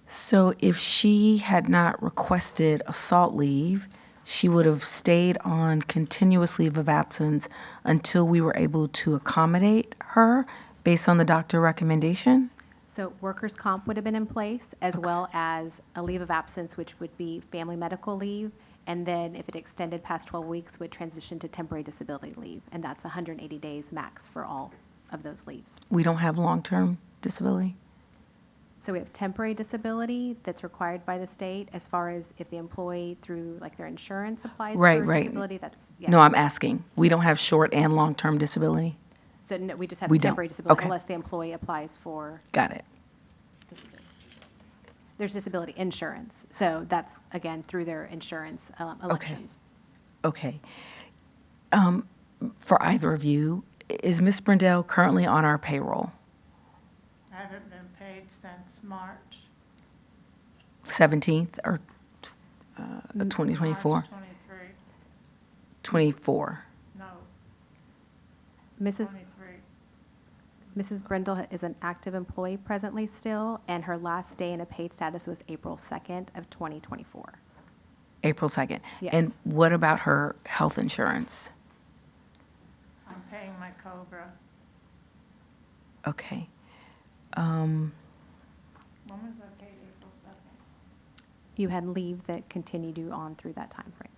So if she had not requested assault leave, she would have stayed on continuous leave of absence until we were able to accommodate her based on the doctor recommendation? So workers' comp would have been in place, as well as a leave of absence, which would be family medical leave, and then if it extended past 12 weeks, would transition to temporary disability leave, and that's 180 days max for all of those leaves. We don't have long-term disability? So we have temporary disability that's required by the state, as far as if the employee through like their insurance applies Right, for right. disability, that's, yeah. No, I'm asking. We don't have short and long-term disability? So no, we just have We don't. temporary disability Okay. unless the employee applies for, Got it. there's disability insurance. So that's, again, through their insurance elections. Okay. For either of you, is Ms. Brindell currently on our payroll? I haven't been paid since March. 17th or 2024? March 23. 24. No, Mrs. 23. Mrs. Brindle is an active employee presently still, and her last day in a paid status was April 2nd of 2024. April 2nd. Yes. And what about her health insurance? I'm paying my COBRA. Okay. When was I paid? April 2nd? You had leave that continued you on through that time frame.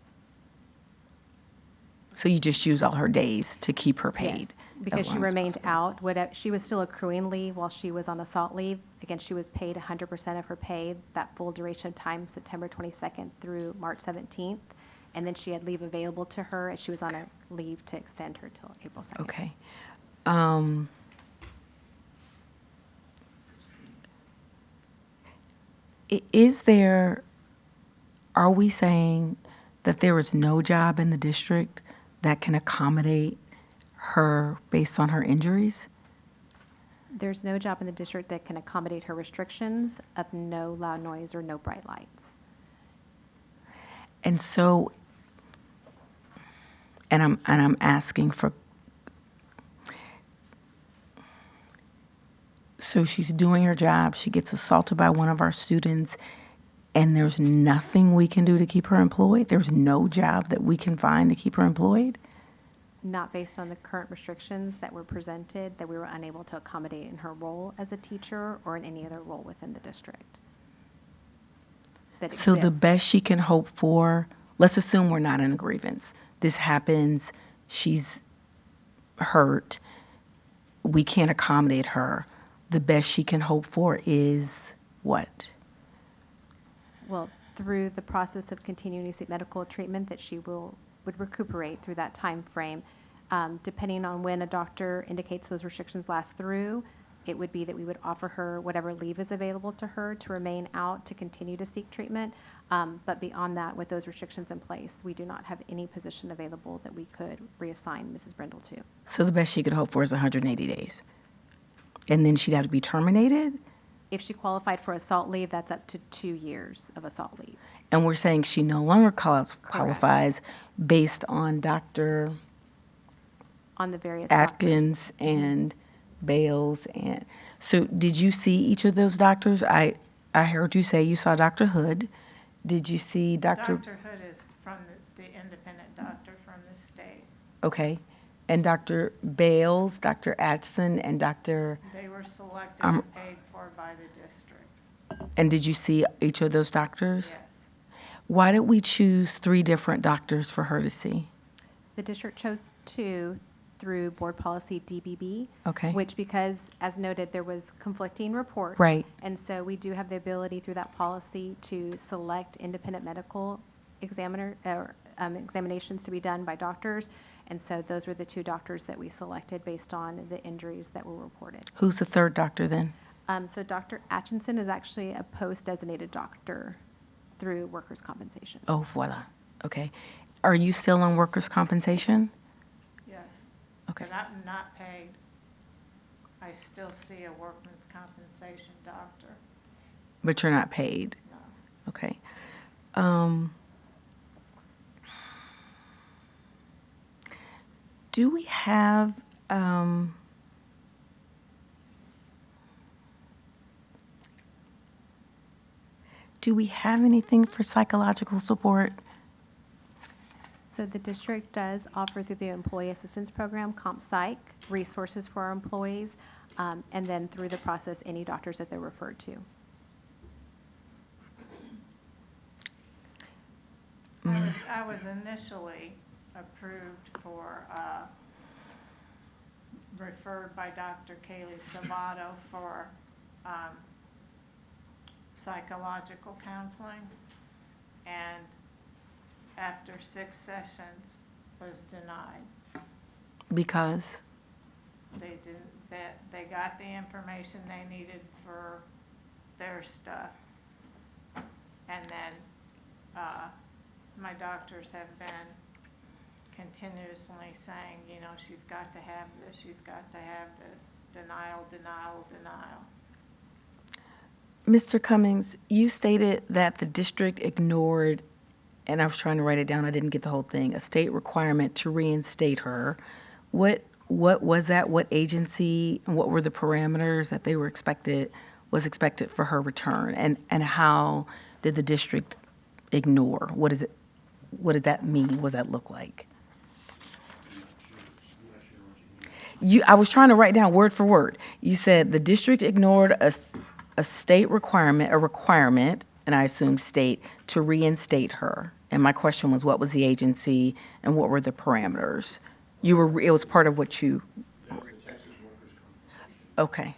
So you just use all her days to keep her paid? Yes, because as she long as remained possible. out. She was still accruing leave while she was on assault leave. Again, she was paid 100% of her pay that full duration of time, September 22nd through March 17th. And then she had leave available to her as she was on a leave to extend her till April 2nd. Okay. Are we saying that there is no job in the district that can accommodate her based on her injuries? There's no job in the district that can accommodate her restrictions of no loud noise or no bright lights. And so, and I'm asking for, so she's doing her job, she gets assaulted by one of our students, and there's nothing we can do to keep her employed? There's no job that we can find to keep her employed? Not based on the current restrictions that were presented, that we were unable to accommodate in her role as a teacher or in any other role within the district. That So the exists. best she can hope for, let's assume we're not in a grievance. This happens, she's hurt, we can't accommodate her. the best she can hope for is what? Well, through the process of continuing to seek medical treatment, that she would recuperate through that time frame. Depending on when a doctor indicates those restrictions last through, it would be that we would offer her whatever leave is available to her to remain out to continue to seek treatment. But beyond that, with those restrictions in place, we do not have any position available that we could reassign Mrs. Brindle to. So the best she could hope for is 180 days. And then she'd have to be terminated? If she qualified for assault leave, that's up to 2 years of assault leave. And we're saying she no longer qualifies based on Dr. On the various Atkins doctors. and Bales. And so did you see each of those doctors? I heard you say you saw Dr. Hood. Did you see Dr. Dr. Hood is from the independent doctor from the state. Okay. And Dr. Bales, Dr. Atson, and Dr. They were selected and paid for by the district. And did you see each of those doctors? Yes. Why did we choose 3 different doctors for her to see? The district chose 2 through board policy DBB. Okay. Which, because, as noted, there was conflicting reports. Right. And so we do have the ability through that policy to select independent medical examinations to be done by doctors. And so those were the 2 doctors that we selected based on the injuries that were reported. Who's the 3rd doctor then? So Dr. Atchison is actually a post-designated doctor through workers' compensation. Oh, voila. Okay. Are you still on workers' compensation? Yes. Okay. But I'm not paid. I still see a workman's compensation doctor. But you're not paid? No. Okay. Do we have, anything for psychological support? So the district does offer through the Employee Assistance Program, Comp Psych, resources for our employees, and then through the process, any doctors that they're referred to. I was initially approved for, referred by Dr. Kaylee Sabato for psychological counseling, and after 6 sessions was denied. Because? They didn't, they got the information they needed for their stuff. And then, my doctors have been continuously saying, you know, she's got to have this, she's got to have this, denial, denial, denial. Mr. Cummings, you stated that the district ignored, and I was trying to write it down, I didn't get the whole thing, a state requirement to reinstate her. What was that? What agency, and what were the parameters that they were expected for her return? And how did the district ignore? What did that mean? What does that look like? I was trying to write down word for word. You said the district ignored a state requirement, and I assume state, to reinstate her. And my question was, what was the agency and what were the parameters? It was part of what you. That was the Texas Workers' Compensation. Okay.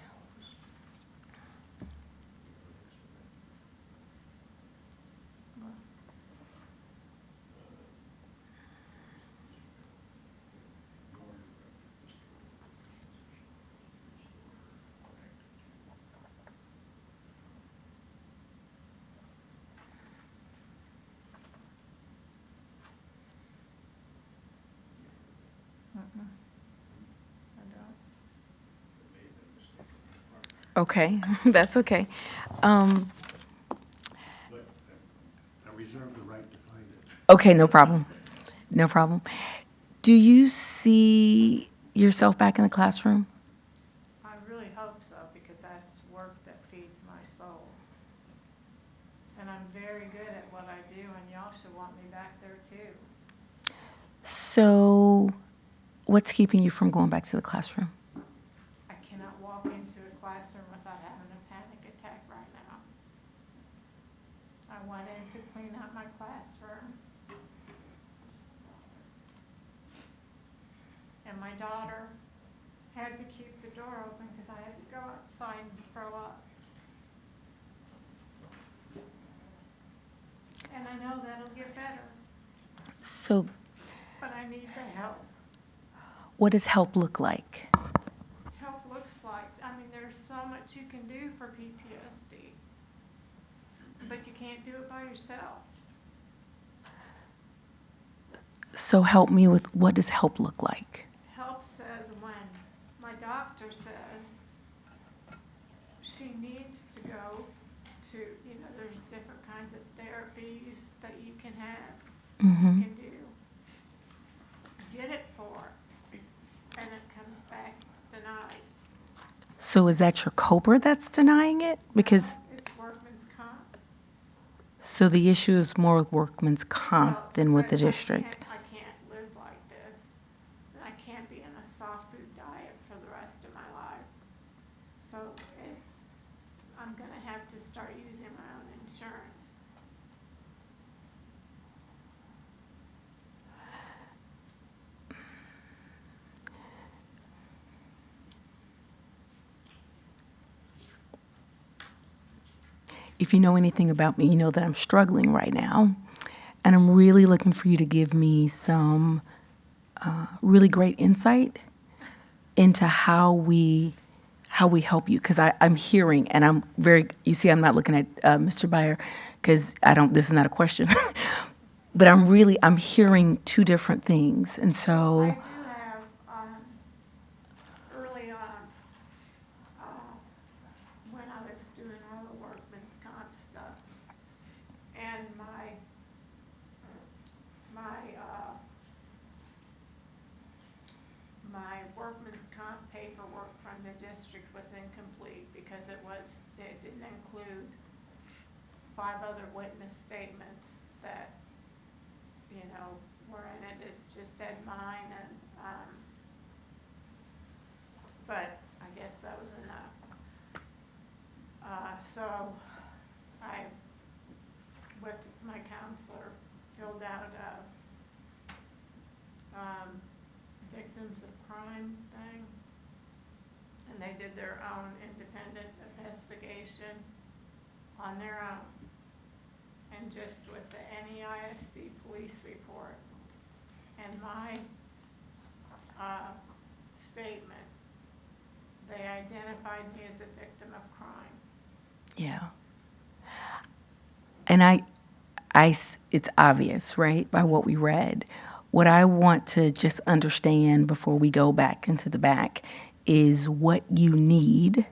Okay, that's okay. I reserve the right to find it. Okay, no problem. No problem. Do you see yourself back in the classroom? I really hope so, because that's work that feeds my soul. And I'm very good at what I do, and y'all should want me back there too. So, what's keeping you from going back to the classroom? I cannot walk into a classroom without having a panic attack right now. I went in to clean out my classroom. And my daughter had to keep the door open because I had to go outside and throw up. And I know that'll get better, So but I need the help. what does help look like? Help looks like, I mean, there's so much you can do for PTSD, but you can't do it by yourself. So help me with what does help look like? Help says when my doctor says she needs to go to, there's different kinds of therapies that you can have, Mm-hmm. you can do. Get it for, and it comes back denied. So is that your COBRA that's denying it? Because, It's workman's comp. so the issue is more with workman's comp Well, than with the but district. I can't live like this. And I can't be in a soft food diet for the rest of my life. So I'm gonna have to start using my own insurance. If you know anything about me, you know that I'm struggling right now. And I'm really looking for you to give me some really great insight into how we help you. Because I'm hearing, and I'm very, you see, I'm not looking at Mr. Byer, because this is not a question. But I'm hearing two different things. And I so, do have, early on, when I was doing all the workman's comp stuff, and my workman's comp paperwork from the district was incomplete because it didn't include 5 other witness statements that, were in it. It just had mine and, but I guess that was enough. So I, with my counselor, filled out a victims of crime thing, and they did their own independent investigation on their own. And just with the NEISD police report and my statement, they identified me as a victim of crime. yeah. And it's obvious, right, by what we read. What I want to just understand before we go back into the back is what you need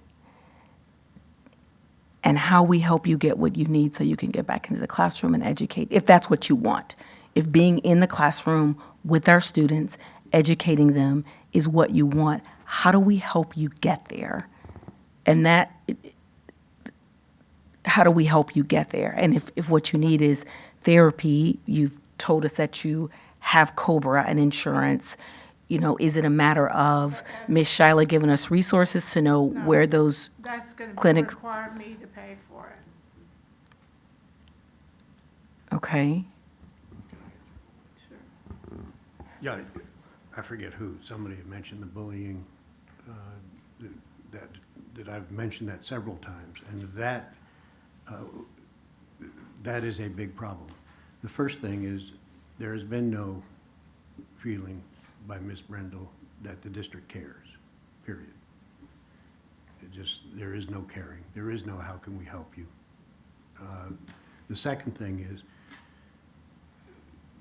and how we help you get what you need so you can get back into the classroom and educate, if that's what you want. If being in the classroom with our students, educating them is what you want, how do we help you get there? And how do we help you get there? And if what you need is therapy, you've told us that you have COBRA and insurance, is it a matter of Ms. Shyla giving us resources to know No, where those That's gonna clinics? require me to pay for it. Okay, Sure. Yeah, I forget who, somebody had mentioned the bullying, that I've mentioned that several times, and that is a big problem. The first thing is, there has been no feeling by Ms. Brendel that the district cares, period. There is no caring. There is no how can we help you. The second thing is,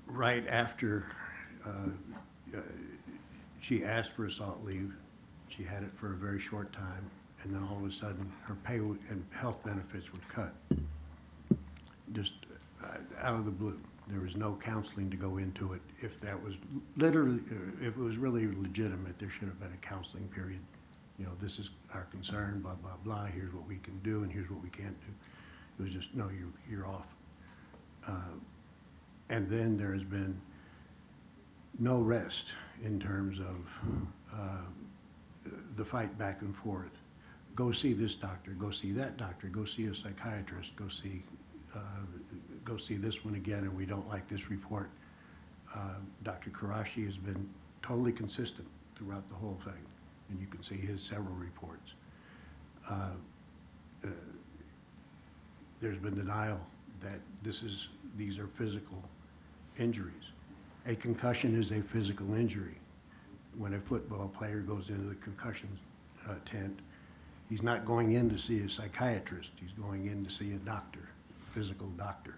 right after she asked for assault leave, she had it for a very short time, and then all of a sudden, her pay and health benefits were cut. Just out of the blue. There was no counseling to go into it. If that was literally, if it was really legitimate, there should have been a counseling period. This is our concern, blah, blah, blah, here's what we can do, and here's what we can't do. It was just, no, you're off. And then there has been no rest in terms of the fight back and forth. Go see this doctor, go see that doctor, go see a psychiatrist, go see this one again, and we don't like this report. Dr. Karashi has been totally consistent throughout the whole thing. and you can see his several reports. There's been denial that these are physical injuries. A concussion is a physical injury. When a football player goes into the concussion tent, he's not going in to see a psychiatrist. He's going in to see a doctor, physical doctor.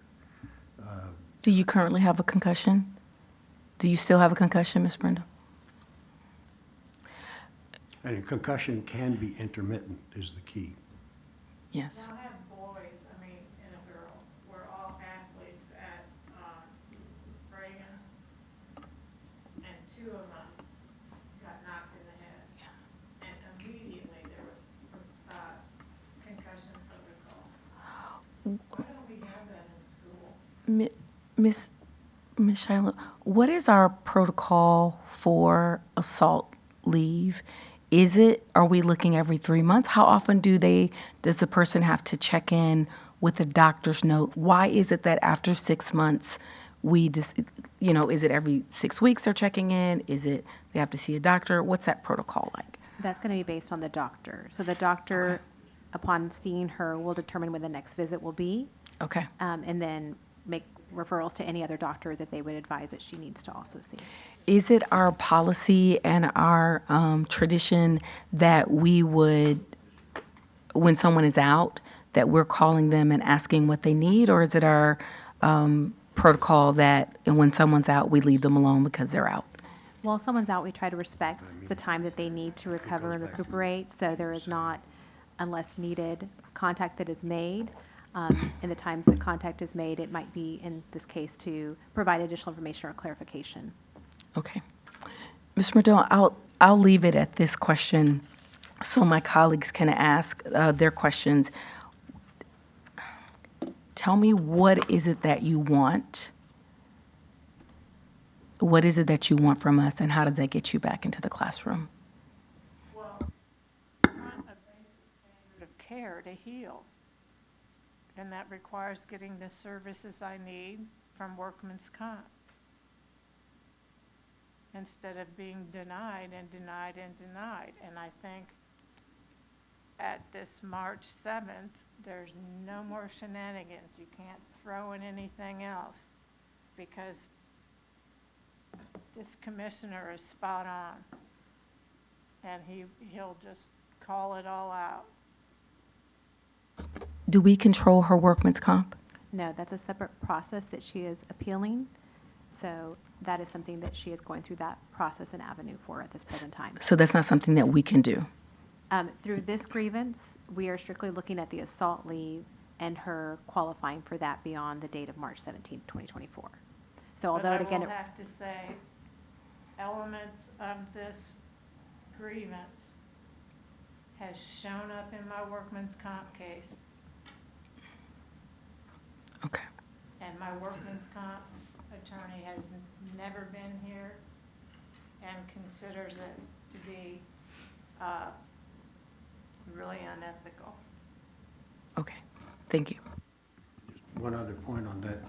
Do you currently have a concussion? Do you still have a concussion, Ms. Brenda? And a concussion can be intermittent is the key. Yes. Now, I have boys, I mean, and a girl. We're all athletes at Reagan, and two of them got knocked in the head. And immediately there was concussion protocol. Why don't we have that in school? Ms. Shiloh, what is our protocol for assault leave? Are we looking every 3 months? How often does the person have to check in with a doctor's note? Why is it that after 6 months, is it every 6 weeks they're checking in? Is it they have to see a doctor? What's that protocol like? That's going to be based on the doctor. So the doctor, upon seeing her, will determine when the next visit will be, Okay. and then make referrals to any other doctor that they would advise that she needs to also see. Is it our policy and our tradition that we would, when someone is out, that we're calling them and asking what they need? Or is it our protocol that when someone's out, we leave them alone because they're out? While someone's out, we try to respect the time that they need to recover and recuperate, so there is not, unless needed, contact that is made. In the times that contact is made, it might be, in this case, to provide additional information or clarification. Okay. Ms. Merdone, I'll leave it at this question so my colleagues can ask their questions. Tell me, what is it that you want? What is it that you want from us, and how does that get you back into the classroom? Well, I want a basic standard of care to heal. And that requires getting the services I need from workman's comp, instead of being denied and denied and denied. And I think at this March 7th, there's no more shenanigans. You can't throw in anything else, because this commissioner is spot on. And he'll just call it all out. Do we control her workman's comp? No, that's a separate process that she is appealing. So that is something that she is going through that process and avenue for at this present time. So that's not something that we can do? Through this grievance, we are strictly looking at the assault leave and her qualifying for that beyond the date of March 17, 2024. So although, But again, I will have to say, elements of this grievance has shown up in my workman's comp case. Okay. And my workman's comp attorney has never been here and considers it to be really unethical. Okay. Thank you. Just one other point on that.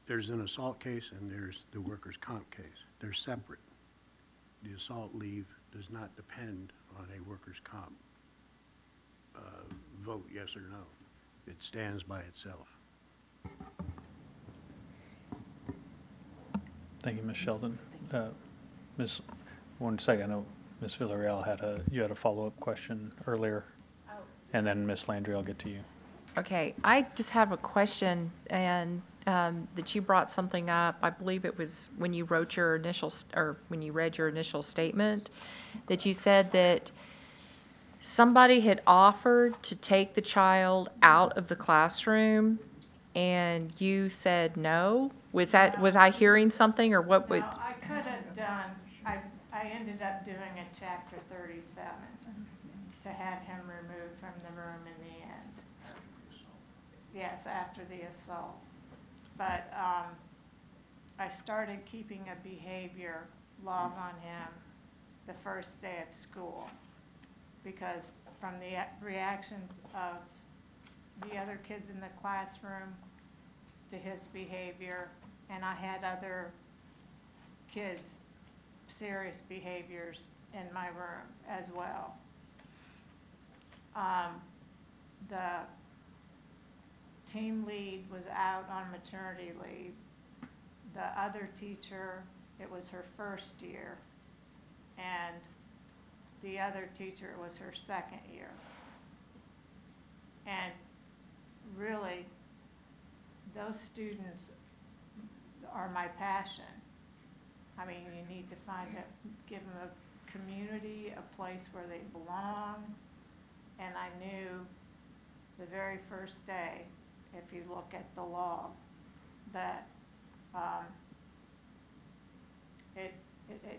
There's an assault case and there's the workers' comp case. They're separate. The assault leave does not depend on a workers' comp vote, yes or no. It stands by itself. Thank you, Ms. Sheldon. Ms., one second, I know Ms. Villarreal you had a follow-up question earlier, and then Ms. Landry, I'll get to you. Okay, I just have a question, and that you brought something up. I believe it was when you wrote your initial, or when you read your initial statement, that you said that somebody had offered to take the child out of the classroom, and you said no. Was I hearing something, or what would? No, I could have done, I ended up doing a chapter 37 to have him removed from the room in the end. Yes, after the assault. But I started keeping a behavior log on him the first day of school, because from the reactions of the other kids in the classroom to his behavior, and I had other kids' serious behaviors in my room as well. The team lead was out on maternity leave. The other teacher, it was her first year, and the other teacher, it was her second year. And really, those students are my passion. I mean, you need to give them a community, a place where they belong. And I knew the very first day, if you look at the log, that it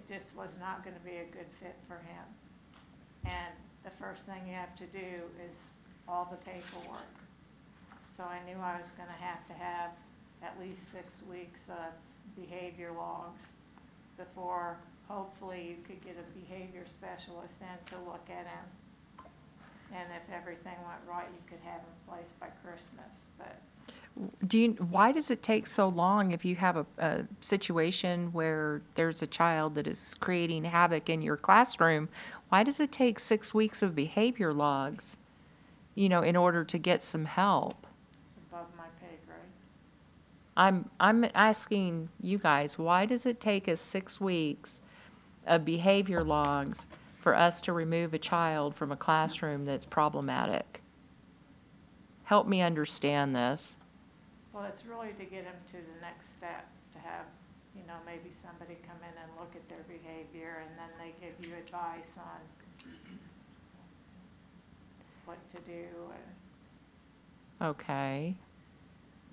just was not going to be a good fit for him. And the first thing you have to do is all the paperwork. So I knew I was going to have at least 6 weeks of behavior logs before hopefully you could get a behavior specialist in to look at him. And if everything went right, you could have him placed by Christmas. But why does it take so long if you have a situation where there's a child that is creating havoc in your classroom? Why does it take 6 weeks of behavior logs, in order to get some help? it's above my pay grade. I'm asking you guys, why does it take us 6 weeks of behavior logs for us to remove a child from a classroom that's problematic? Help me understand this. Well, it's really to get them to the next step, to have, maybe somebody come in and look at their behavior, and then they give you advice on what to do. Okay.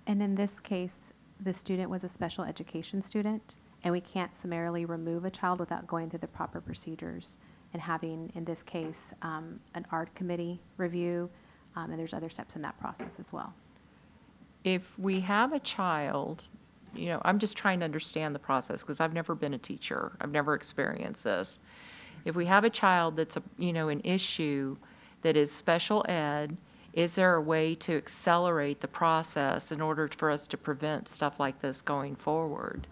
And in this case, the student was a special education student, and we can't summarily remove a child without going through the proper procedures and having, in this case, an art committee review, and there's other steps in that process as well. If we have a child, I'm just trying to understand the process because I've never been a teacher. I've never experienced this. If we have a child that's an issue that is special ed, is there a way to accelerate the process in order for us to prevent stuff like this going forward?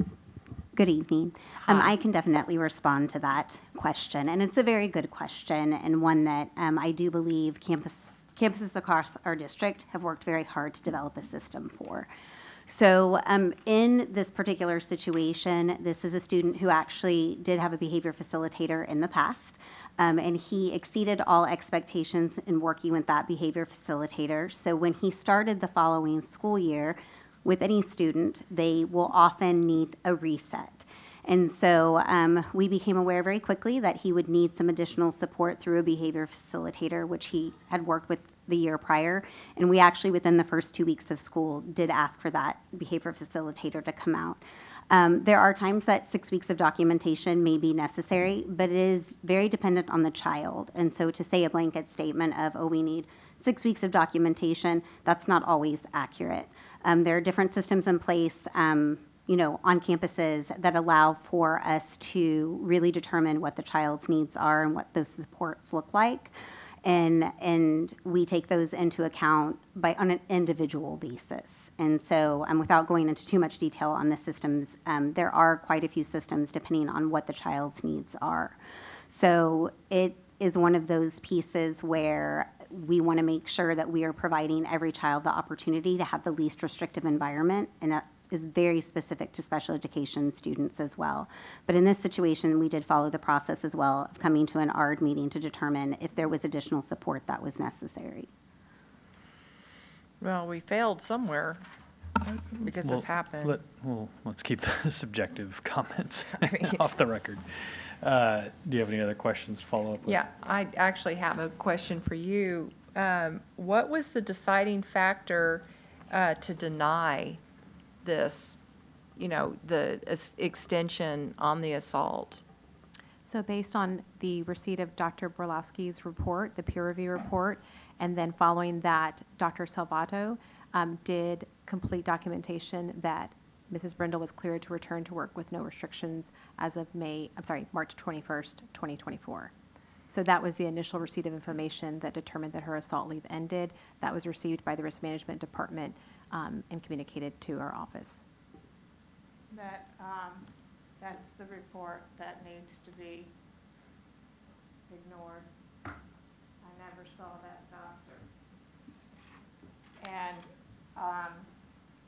Good evening. Hi. I can definitely respond to that question, and it's a very good question, and one that I do believe campuses across our district have worked very hard to develop a system for. So in this particular situation, this is a student who actually did have a behavior facilitator in the past, and he exceeded all expectations in working with that behavior facilitator. So when he started the following school year, with any student, they will often need a reset. And so we became aware very quickly that he would need some additional support through a behavior facilitator, which he had worked with the year prior. And we actually, within the first 2 weeks of school, did ask for that behavior facilitator to come out. There are times that 6 weeks of documentation may be necessary, but it is very dependent on the child. And so to say a blanket statement of, oh, we need 6 weeks of documentation, that's not always accurate. There are different systems in place, on campuses that allow for us to really determine what the child's needs are and what those supports look like. And we take those into account on an individual basis. And so without going into too much detail on the systems, there are quite a few systems depending on what the child's needs are. So it is one of those pieces where we want to make sure that we are providing every child the opportunity to have the least restrictive environment, and that is very specific to special education students as well. But in this situation, we did follow the process as well of coming to an ARD meeting to determine if there was additional support that was necessary. Well, we failed somewhere because this happened. Let's keep the subjective comments off the record. Do you have any other questions to follow up with? Yeah, I actually have a question for you. What was the deciding factor to deny this, the extension on the assault? So based on the receipt of Dr. Borlowski's report, the peer review report, and then following that, Dr. Salvato did complete documentation that Mrs. Brindle was cleared to return to work with no restrictions as of March 21st, 2024. So that was the initial receipt of information that determined that her assault leave ended. That was received by the Risk Management Department and communicated to our office. That's the report that needs to be ignored. I never saw that doctor. And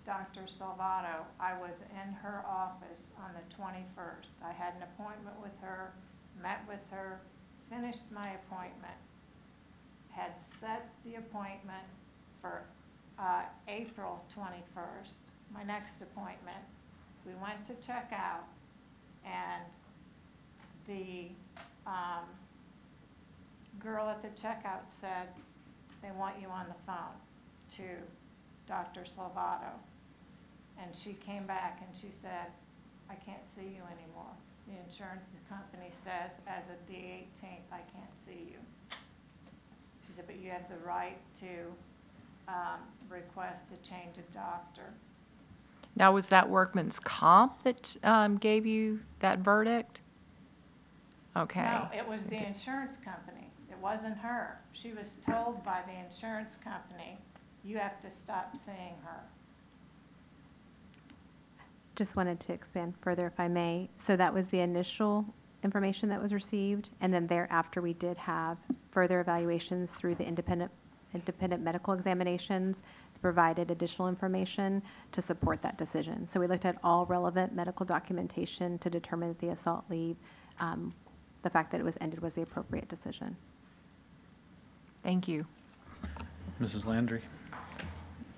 Dr. Salvato, I was in her office on the 21st. I had an appointment with her, met with her, finished my appointment, had set the appointment for April 21st, my next appointment. We went to check out, and the girl at the checkout said they want you on the phone to Dr. Salvato. And she came back and she said, I can't see you anymore. The insurance company says as of the 18th, I can't see you. She said, but you have the right to request a change of doctor. Now, was that workman's comp that gave you that verdict? Okay. No, it was the insurance company. It wasn't her. She was told by the insurance company, you have to stop seeing her. Just wanted to expand further, if I may. So that was the initial information that was received, and then thereafter, we did have further evaluations through the independent medical examinations that provided additional information to support that decision. So we looked at all relevant medical documentation to determine that the assault leave, the fact that it was ended was the appropriate decision. Thank you. Mrs. Landry?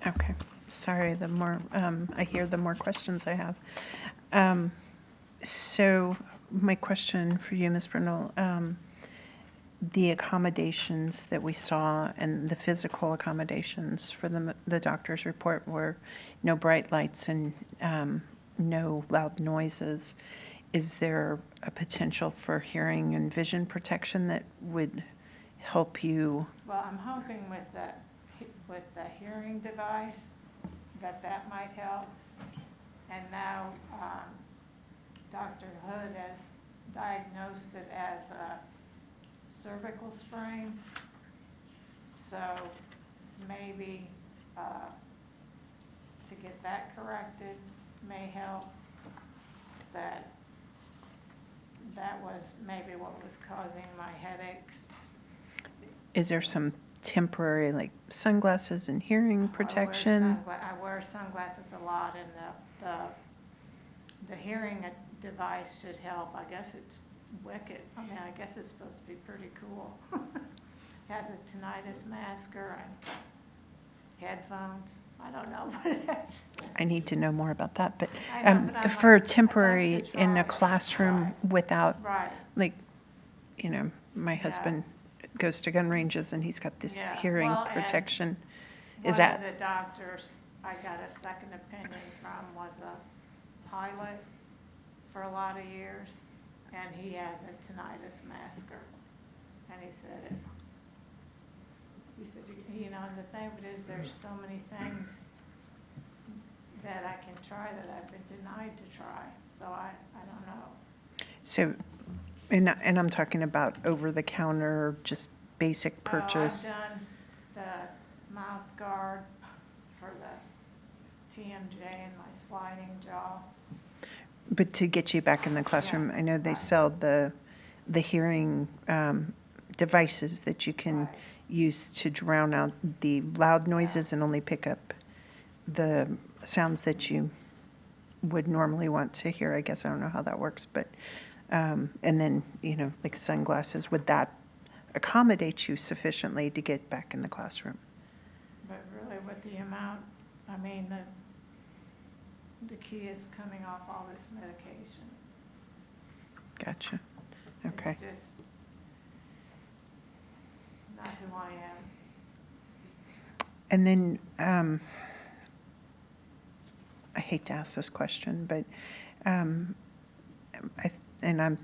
Okay, sorry, the more I hear, the more questions I have. So my question for you, Ms. Brindle, the accommodations that we saw and the physical accommodations for the doctor's report were no bright lights and no loud noises. Is there a potential for hearing and vision protection that would help you? Well, I'm hoping with the hearing device that might help. And now Dr. Hood has diagnosed it as a cervical sprain. So maybe to get that corrected may help. That was maybe what was causing my headaches. Is there some temporary, like sunglasses and hearing protection? I wear sunglasses a lot, and the hearing device should help. I guess it's wicked. I mean, I guess it's supposed to be pretty cool. It has a tinnitus masker and headphones. I don't know what it is. I need to know more about that, but I know, but for I'd like temporary to in a try. classroom without, Right. like, my husband goes to gun ranges and he's got this Yeah, hearing well, and protection. Is One that, of the doctors I got a second opinion from was a pilot for a lot of years, and he has a tinnitus masker. And he said, you know, and the thing of it is, there's so many things that I can try that I've been denied to try. So I don't know. so, and I'm talking about over-the-counter, just basic purchase? Oh, I've done the mouth guard for the TMJ and my sliding jaw. But to get you back in the classroom, I know they sell the hearing devices that you can Right. use to drown out the loud noises and only pick up the sounds that you would normally want to hear. I guess I don't know how that works, but and then, you know, like sunglasses, would that accommodate you sufficiently to get back in the classroom? But really with the amount, I mean, the key is coming off all this medication. Gotcha. Okay. It's just not who I am. And then, I hate to ask this question, but I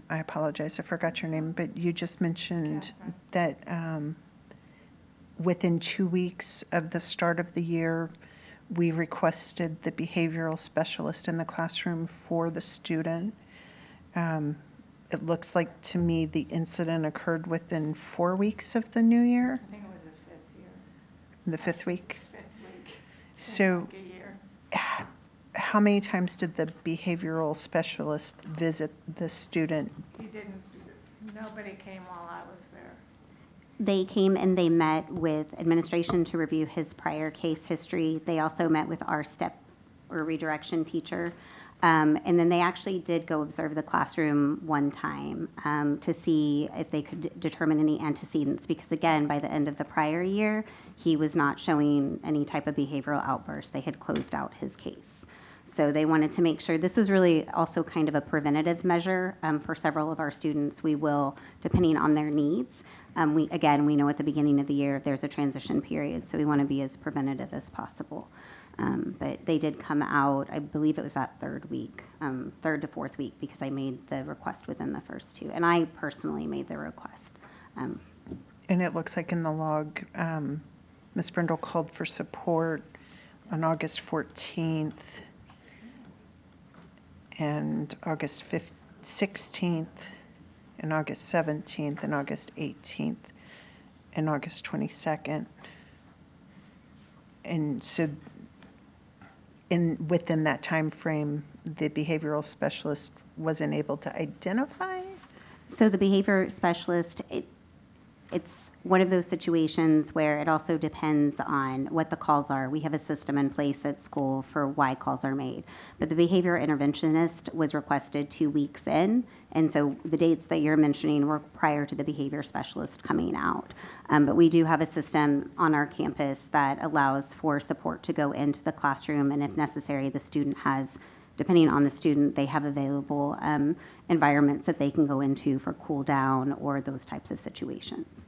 apologize, I forgot your name, but you just mentioned that within 2 weeks of the start of the year, we requested the behavioral specialist in the classroom for the student. It looks like to me the incident occurred within 4 weeks of the new year, I think it was the 5th year, the 5th week. 5th week. So Seemed like a year. how many times did the behavioral specialist visit the student? He didn't, nobody came while I was there. They came and they met with administration to review his prior case history. They also met with our step or redirection teacher. And then they actually did go observe the classroom one time to see if they could determine any antecedents, because again, by the end of the prior year, he was not showing any type of behavioral outburst. They had closed out his case. So they wanted to make sure, this was really also kind of a preventative measure for several of our students. We will, depending on their needs, we know at the beginning of the year there's a transition period, so we want to be as preventative as possible. But they did come out, I believe it was that third to fourth week, because I made the request within the first two. And I personally made the request. And it looks like in the log, Ms. Brindle called for support on August 14th and August 16th and August 17th and August 18th and August 22nd. And so within that time frame, the behavioral specialist wasn't able to identify? So the behavior specialist, it's one of those situations where it also depends on what the calls are. We have a system in place at school for why calls are made. But the behavior interventionist was requested 2 weeks in, and so the dates that you're mentioning were prior to the behavior specialist coming out. But we do have a system on our campus that allows for support to go into the classroom, and if necessary, the student has, depending on the student, they have available environments that they can go into for cool down or those types of situations.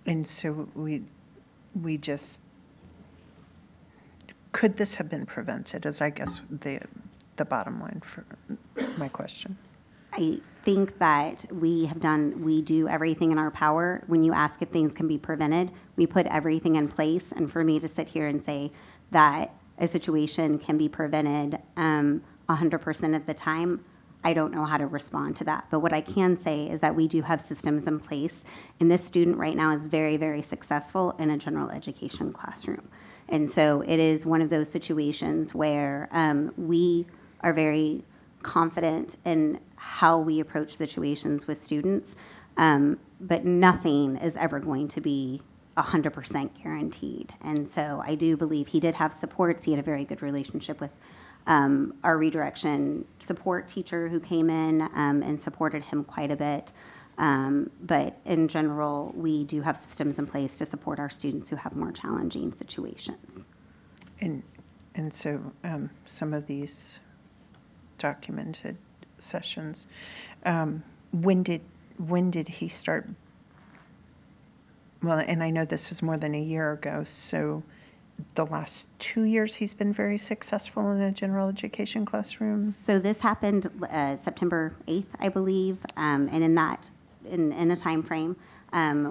And so we just, could this have been prevented, is I guess the bottom line for my question. I think that we do everything in our power. When you ask if things can be prevented, we put everything in place. And for me to sit here and say that a situation can be prevented 100% of the time, I don't know how to respond to that. But what I can say is that we do have systems in place, and this student right now is very, very successful in a general education classroom. And so it is one of those situations where we are very confident in how we approach situations with students, but nothing is ever going to be 100% guaranteed. And so I do believe he did have supports. He had a very good relationship with our redirection support teacher who came in and supported him quite a bit. But in general, we do have systems in place to support our students who have more challenging situations. And so some of these documented sessions, when did he start? Well, and I know this is more than a year ago, so the last 2 years he's been very successful in a general education classroom? So this happened September 8th, I believe, and in a time frame,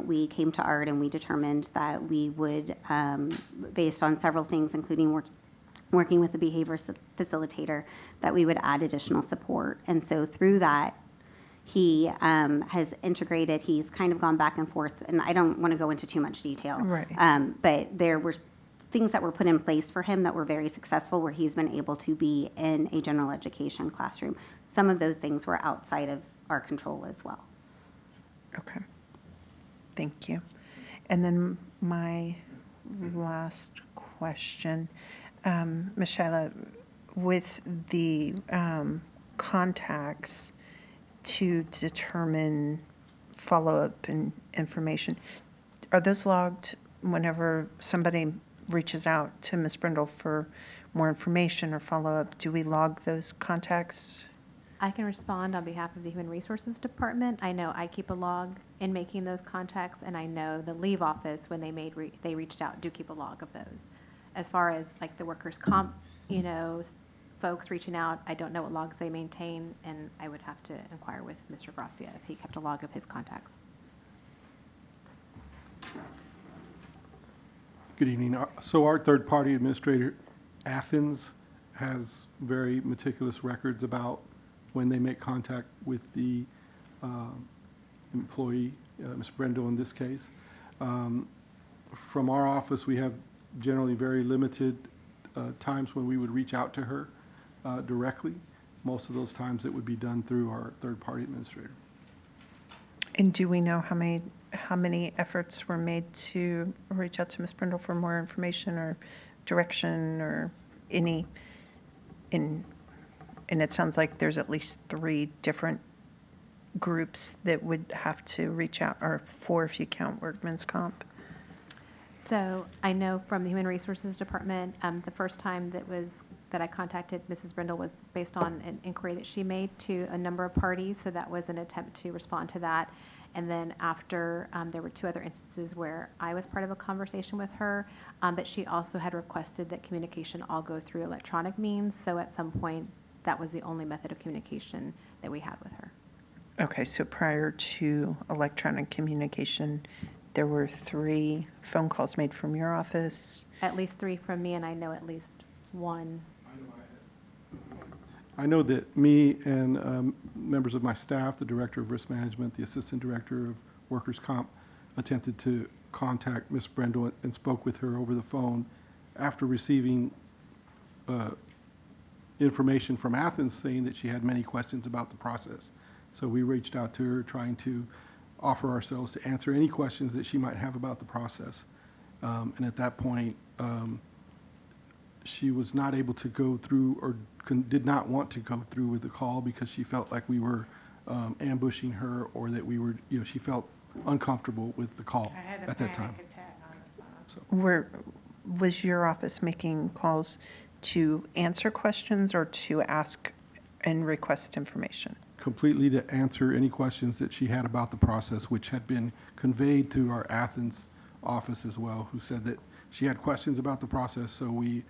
we came to ARD and we determined that we would, based on several things, including working with the behavior facilitator, that we would add additional support. And so through that, he has integrated, he's kind of gone back and forth, and I don't want to go into too much detail. Right. But there were things that were put in place for him that were very successful, where he's been able to be in a general education classroom. Some of those things were outside of our control as well. Okay. Thank you. And then my last question, Ms. Shyla, with the contacts to determine follow-up and information, are those logged whenever somebody reaches out to Ms. Brindle for more information or follow-up? Do we log those contacts? I can respond on behalf of the Human Resources Department. I know I keep a log in making those contacts, and I know the leave office, when they reached out, do keep a log of those. As far as like the workers' comp, folks reaching out, I don't know what logs they maintain, and I would have to inquire with Mr. Gracia if he kept a log of his contacts. Good evening. So our third-party administrator, Athens, has very meticulous records about when they make contact with the employee, Ms. Brindle in this case. From our office, we have generally very limited times when we would reach out to her directly. Most of those times it would be done through our third-party administrator. And do we know how how many efforts were made to reach out to Ms. Brindle for more information or direction or any, and it sounds like there's at least 3 different groups that would have to reach out, or 4 if you count workman's comp. So I know from the Human Resources Department, the first time that I contacted Mrs. Brindle was based on an inquiry that she made to a number of parties. So that was an attempt to respond to that. And then after, there were 2 other instances where I was part of a conversation with her, but she also had requested that communication all go through electronic means. So at some point, that was the only method of communication that we had with her. Okay, so prior to electronic communication, there were 3 phone calls made from your office. At least 3 from me, and I know at least 1. I know that me and members of my staff, the Director of Risk Management, the Assistant Director of Workers' Comp, attempted to contact Ms. Brindle and spoke with her over the phone after receiving information from Athens saying that she had many questions about the process. So we reached out to her trying to offer ourselves to answer any questions that she might have about the process. And at that point, she was not able to go through or did not want to go through with the call because she felt like we were ambushing her, or that we were, she felt uncomfortable with the call I had a at that time. panic attack on the phone. Was your office making calls to answer questions or to ask and request information? Completely to answer any questions that she had about the process, which had been conveyed to our Athens office as well, who said that she had questions about the process, so we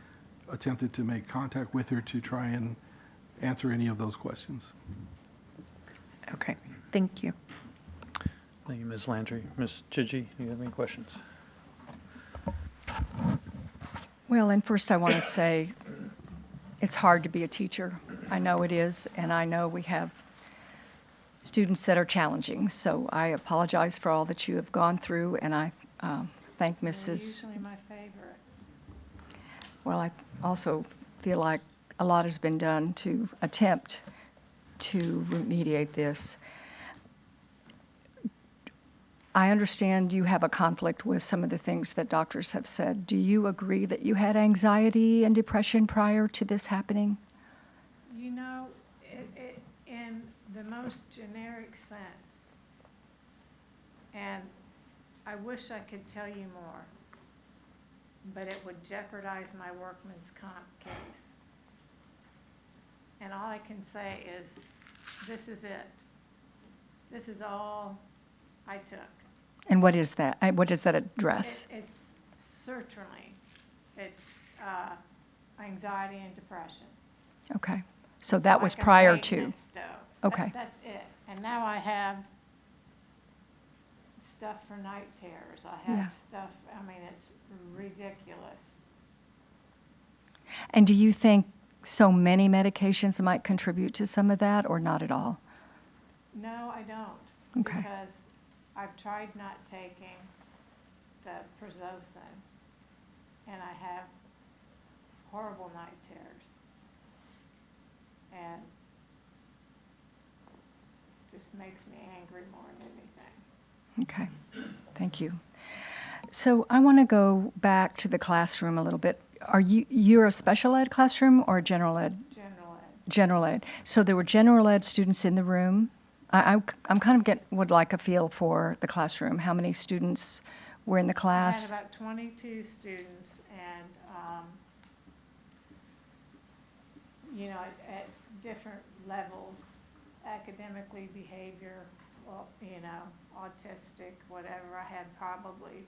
attempted to make contact with her to try and answer any of those questions. Okay, thank you. Thank you, Ms. Landry. Ms. Gigi, do you have any questions? Well, and first I want to say it's hard to be a teacher. I know it is, and I know we have students that are challenging. So I apologize for all that you have gone through, and I thank They're Mrs. usually my favorite. Well, I also feel like a lot has been done to attempt to remediate this. I understand you have a conflict with some of the things that doctors have said. Do you agree that you had anxiety and depression prior to this happening? You know, in the most generic sense, and I wish I could tell you more, but it would jeopardize my workman's comp case. And all I can say is, this is it. This is all I took. And what is that? What does that address? It's certainly, it's anxiety and depression. Okay. So It's that was like a prior to. maintenance stove. Okay. That's it. And now I have stuff for night terrors. I Yeah. have stuff, I mean, it's ridiculous. And do you think so many medications might contribute to some of that, or not at all? No, I don't. Okay. Because I've tried not taking the Prozocin, and I have horrible night terrors. And just makes me angry more than anything. Okay, thank you. So I want to go back to the classroom a little bit. You're a special ed classroom or a general ed? General ed. General ed. So there were general ed students in the room. I'm kind of would like a feel for the classroom. How many students were in the I class? had about 22 students, and, at different levels, academically, behavior, well, autistic, whatever. I had probably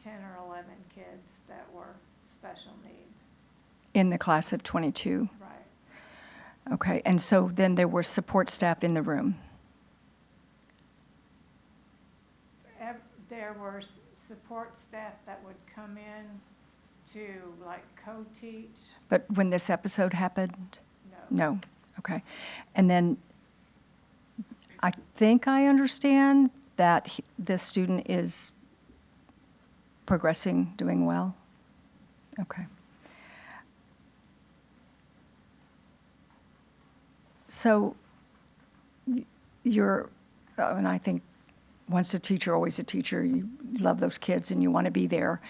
10 or 11 kids that were special needs. In the class of 22? Right. Okay, and so then there were support staff in the room? There were support staff that would come in to like co-teach. But when this episode happened? No. No, okay. And then I think I understand that this student is progressing, doing well? Okay. So you're, and I think once a teacher, always a teacher. You love those kids and you want to be there.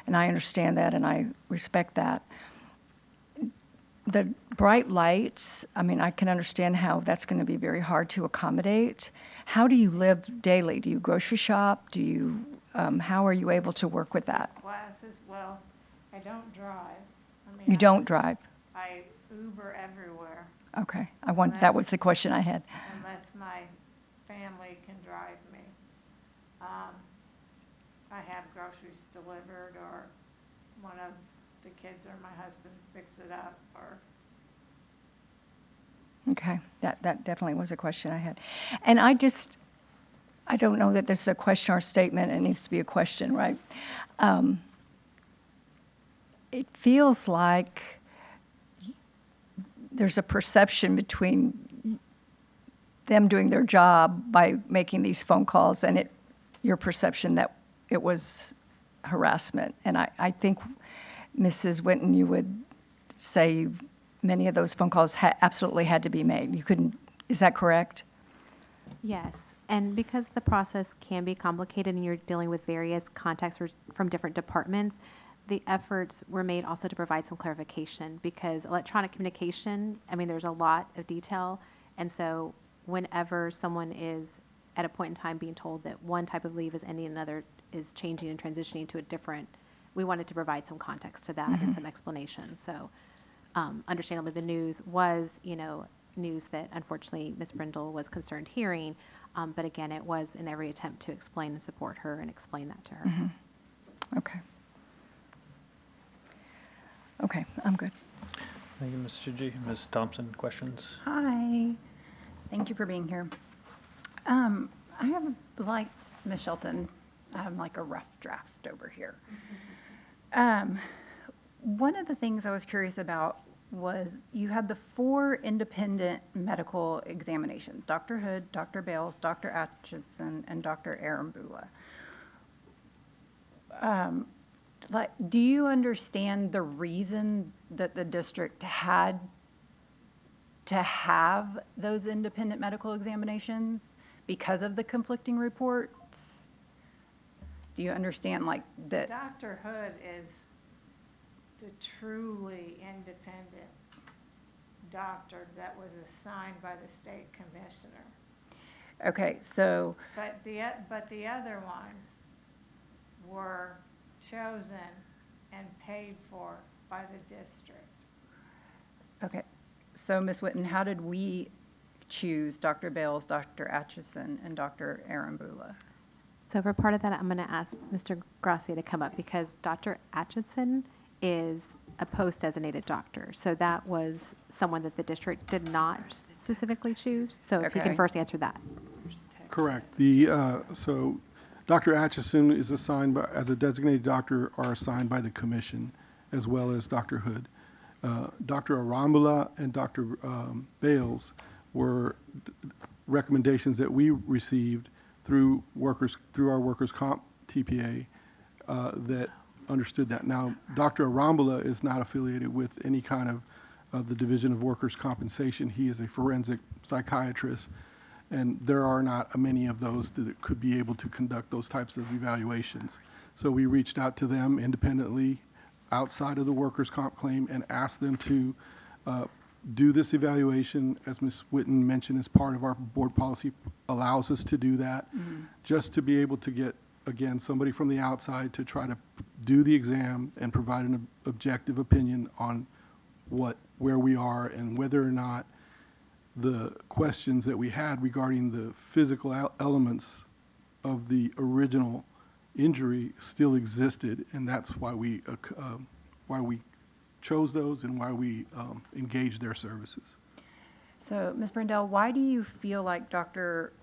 And I understand that and I respect that. The bright lights, I mean, I can understand how that's going to be very hard to accommodate. How do you live daily? Do you grocery shop? Do you, how are you able to work with that? Classes, well, I don't drive. I mean, You don't drive? I Uber everywhere Okay, that was the question I had. unless my family can drive me. I have groceries delivered, or one of the kids or my husband picks it up, or Okay, that definitely was a question I had. And I don't know that this is a question or a statement, it needs to be a question, right? It feels like there's a perception between them doing their job by making these phone calls and your perception that it was harassment. And I think, Mrs. Winton, you would say many of those phone calls absolutely had to be made. You couldn't, is that correct? Yes, and because the process can be complicated and you're dealing with various contacts from different departments, the efforts were made also to provide some clarification, because electronic communication, I mean, there's a lot of detail, and so whenever someone is at a point in time being told that one type of leave is ending, another is changing and transitioning to a different, we wanted to provide some context to that and some explanation. So understandably, the news was, news that unfortunately Ms. Brindle was concerned hearing, but again, it was in every attempt to explain and support her and explain that to her. Okay. Okay, I'm good. Thank you, Ms. Chigi. Ms. Thompson, questions? Hi, thank you for being here. I have, like Ms. Shelton, I have like a rough draft over here. One of the things I was curious about was you had the 4 independent medical examinations, Dr. Hood, Dr. Bales, Dr. Atchison, and Dr. Arambula. Do you understand the reason that the district had to have those independent medical examinations because of the conflicting reports? Do you understand that? Dr. Hood is the truly independent doctor that was assigned by the state commissioner. Okay, so. But the other ones were chosen and paid for by the district. Okay, so Ms. Whitten, how did we choose Dr. Bales, Dr. Atchison, and Dr. Arambula? So for part of that, I'm going to ask Mr. Gracia to come up, because Dr. Atchison is a post-designated doctor. So that was someone that the district did not specifically choose. So if you can Okay. first answer that. Correct. So Dr. Atchison is assigned as a designated doctor, are assigned by the commission, as well as Dr. Hood. Dr. Arambula and Dr. Bales were recommendations that we received through our workers' comp TPA that understood that. Now, Dr. Arambula is not affiliated with any kind of the Division of Workers' Compensation. He is a forensic psychiatrist, and there are not many of those that could be able to conduct those types of evaluations. So we reached out to them independently outside of the workers' comp claim and asked them to do this evaluation, as Ms. Whitten mentioned, as part of our board policy allows us to do that, just to be able to get, again, somebody from the outside to try to do the exam and provide an objective opinion on where we are and whether or not the questions that we had regarding the physical elements of the original injury still existed, and that's why we chose those and why we engaged their services. So, Ms. Brindell, why do you feel like Dr.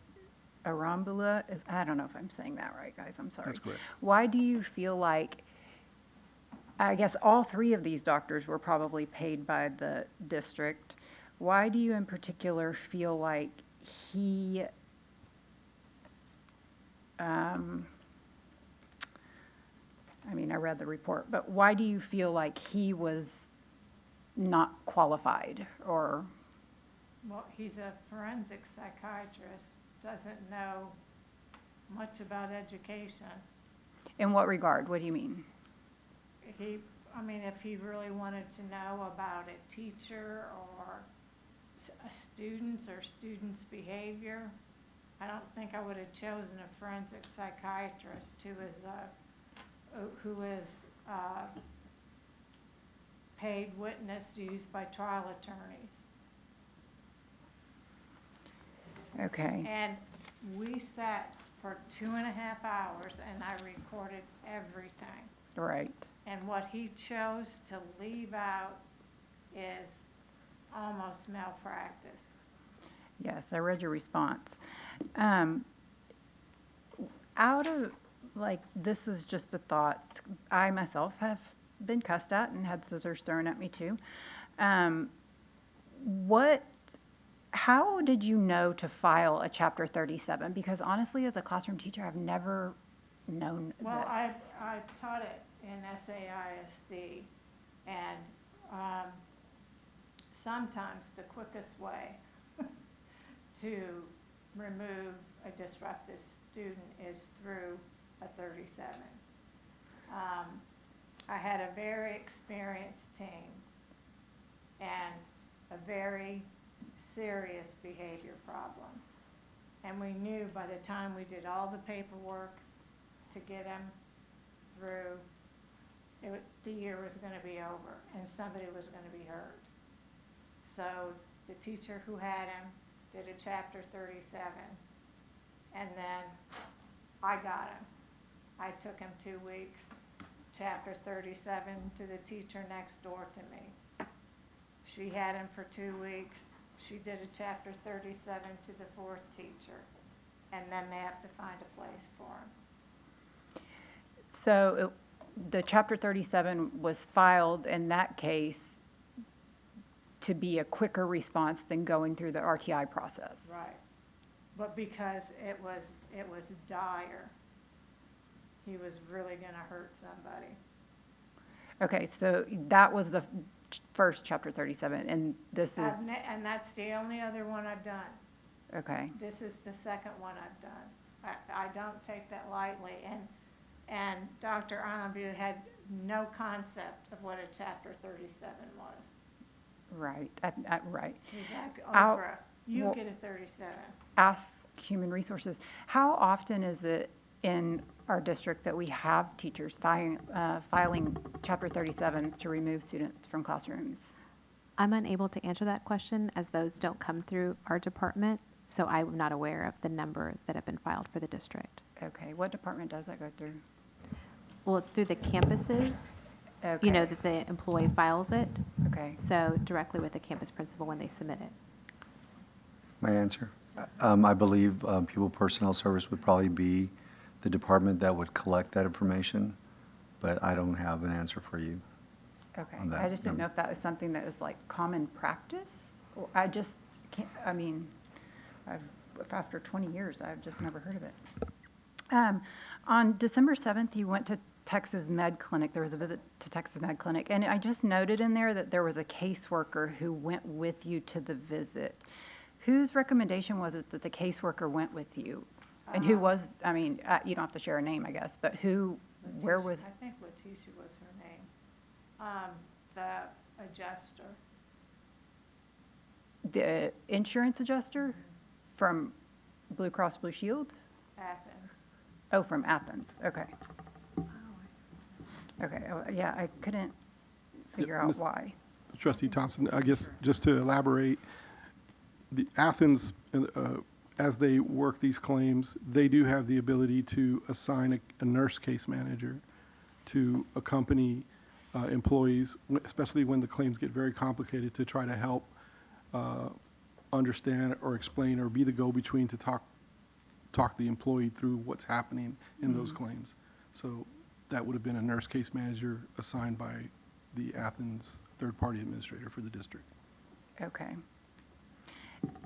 Arambula is, I don't know if I'm saying that right, guys, I'm sorry. That's correct. Why do you feel like, I guess all 3 of these doctors were probably paid by the district. Why do you in particular feel like he, I read the report, but why do you feel like he was not qualified or? Well, he's a forensic psychiatrist, doesn't know much about education. In what regard? What do you mean? If he really wanted to know about a teacher or a student's behavior, I don't think I would have chosen a forensic psychiatrist who is a paid witness used by trial attorneys. Okay. And we sat for 2.5 hours and I recorded everything. Right. And what he chose to leave out is almost malpractice. Yes, I read your response. Out of, this is just a thought. I myself have been cussed at and had scissors thrown at me too. How did you know to file a Chapter 37? Because honestly, as a classroom teacher, I've never known Well, this. I taught it in SAISD, and sometimes the quickest way to remove a disruptive student is through a 37. I had a very experienced team and a very serious behavior problem. And we knew by the time we did all the paperwork to get him through, the year was going to be over and somebody was going to be hurt. So the teacher who had him did a Chapter 37, and then I got him. I took him 2 weeks, Chapter 37 to the teacher next door to me. She had him for 2 weeks. She did a Chapter 37 to the 4th teacher, and then they have to find a place for him. So the Chapter 37 was filed in that case to be a quicker response than going through the RTI process. Right. But because it was dire, he was really going to hurt somebody. Okay, so that was the first Chapter 37, and this is, And that's the only other one I've done. okay. This is the second one I've done. I don't take that lightly. And Dr. Arlenview had no concept of what a Chapter 37 was. Right, right. He's like, I'll- Oprah, you well- get a 37. Ask Human Resources, how often is it in our district that we have teachers filing Chapter 37s to remove students from classrooms? I'm unable to answer that question as those don't come through our department, so I'm not aware of the number that have been filed for the district. Okay, what department does that go through? Well, it's through the campuses, Okay. you know, that the employee files it, Okay, so directly with the campus principal when they submit it. My answer? I believe People Personnel Service would probably be the department that would collect that information, but I don't have an answer for you. okay. On that I just didn't know number. if that was something that is like common practice. Or I just can't, after 20 years, I've just never heard of it. On December 7th, you went to Texas Med Clinic. There was a visit to Texas Med Clinic. And I just noted in there that there was a caseworker who went with you to the visit. Whose recommendation was it that the caseworker went with you? And who was, you don't have to share a name, I guess, but where Letitia- was, I think Letitia was her name. The adjuster. the insurance adjuster from Blue Cross Blue Shield? Athens. Oh, from Athens, okay. Okay, yeah, I couldn't figure out Miss- why. Trustee Thompson, I guess, just to elaborate, the Athens, as they work these claims, they do have the ability to assign a nurse case manager to accompany employees, especially when the claims get very complicated, to try to help understand or explain or be the go-between to talk the employee through what's happening in those claims. So that would have been a nurse case manager assigned by the Athens third-party administrator for the district. Okay.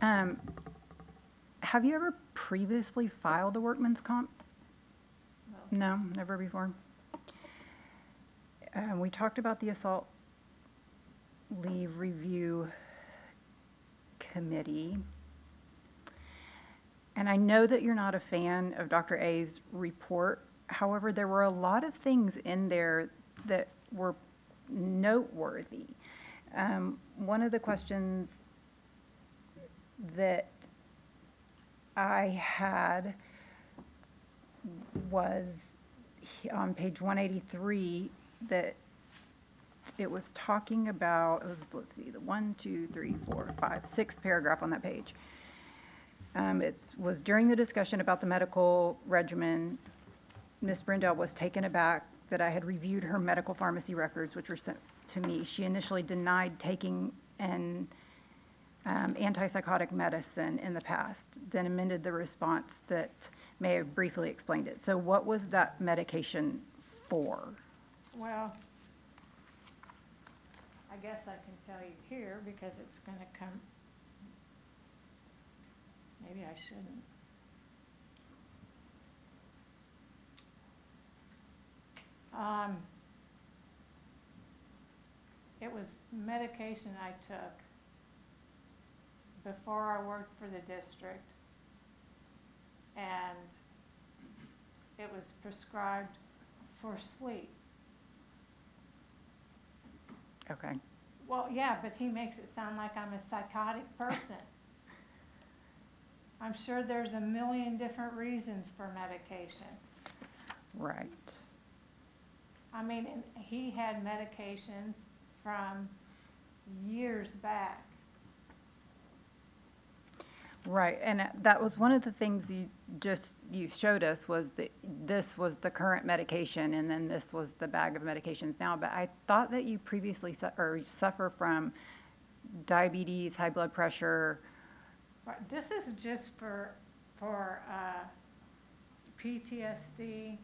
Have you ever previously filed a workman's comp? No, never before? We talked about the assault leave review committee. and I know that you're not a fan of Dr. A's report. However, there were a lot of things in there that were noteworthy. One of the questions that I had was on page 183, that it was talking about, it was, let's see, the 6th paragraph on that page. It was during the discussion about the medical regimen, Ms. Brindell was taken aback that I had reviewed her medical pharmacy records, which were sent to me. She initially denied taking an antipsychotic medicine in the past, then amended the response that may have briefly explained it. So what was that medication for? Well, I guess I can tell you here because it's going to come. Maybe I shouldn't. It was medication I took before I worked for the district, and it was prescribed for sleep. Okay. Well, yeah, but he makes it sound like I'm a psychotic person. I'm sure there's a million different reasons for medication. Right. I mean, and he had medications from years back. Right, and that was one of the things you showed us, was that this was the current medication, and then this was the bag of medications now. But I thought that you previously suffer from diabetes, high blood pressure. Right, this is just for PTSD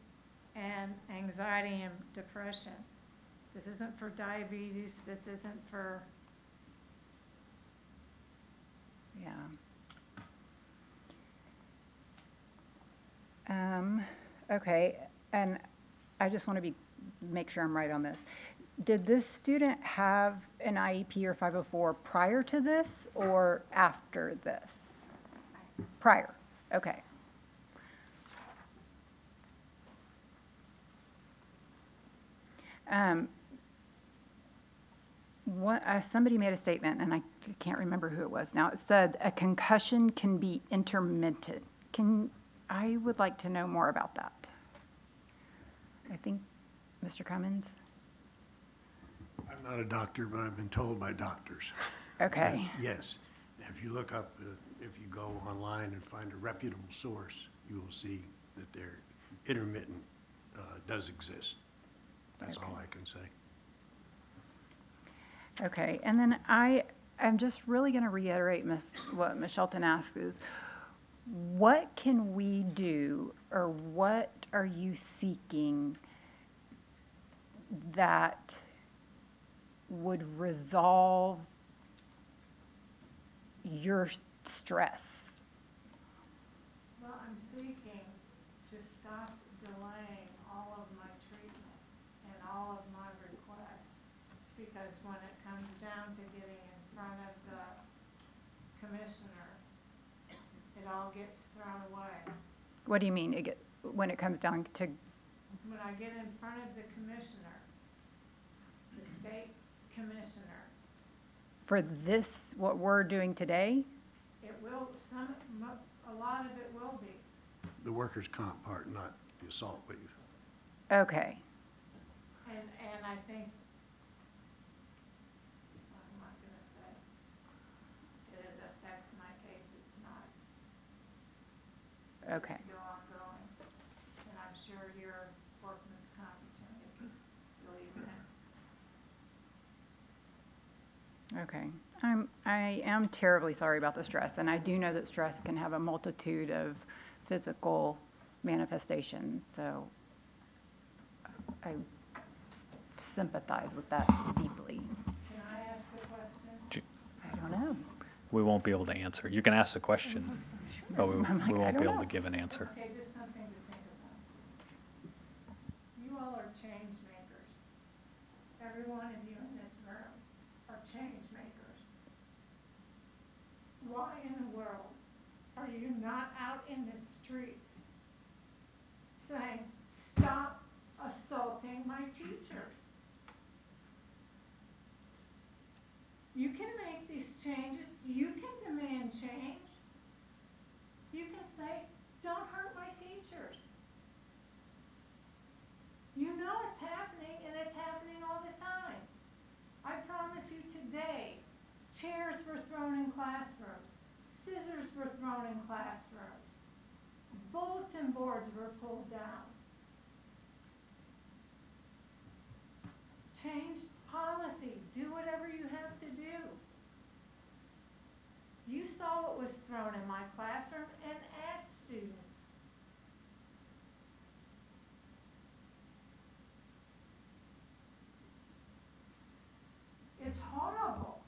and anxiety and depression. This isn't for diabetes. This isn't for. Yeah. Okay, and I just want to make sure I'm right on this. Did this student have an IEP or 504 prior to this or after this? Prior, okay. Somebody made a statement, and I can't remember who it was now. It said a concussion can be intermittent. I would like to know more about that. I think, Mr. Cummins? I'm not a doctor, but I've been told by doctors. Okay. Yes. If you look up, if you go online and find a reputable source, you will see that their intermittent does exist. That's all I can say. Okay, and then I'm just really going to reiterate what Ms. Shelton asked is, what can we do, or what are you seeking that would resolve your stress? Well, I'm seeking to stop delaying all of my treatment and all of my requests, because when it comes down to getting in front of the commissioner, it all gets thrown away. What do you mean, when it comes down to? When I get in front of the commissioner, the state commissioner, For this, what we're doing today? it will, a lot of it will be. The workers' comp part, not the assault leave. Okay, And I think, I'm not gonna say, it affects my case, it's not. okay. It's still ongoing, and I'm sure your workman's comp attorney can believe that. Okay. I am terribly sorry about the stress, and I do know that stress can have a multitude of physical manifestations, so I sympathize with that deeply. Can I ask a question? I don't know. We won't be able to answer. You can ask the question, but we I'm like, I won't don't be able know. to give an answer. Okay, just something to think about. You all are change makers. Every one of you in this room are change makers. Why in the world are you not out in the streets saying, stop assaulting my teachers? You can make these changes. You can demand change. You can say, don't hurt my teachers. You know it's happening, and it's happening all the time. I promise you today, chairs were thrown in classrooms. Scissors were thrown in classrooms. Bulletin boards were pulled down. Change policy. Do whatever you have to do. You saw what was thrown in my classroom and at students. It's horrible.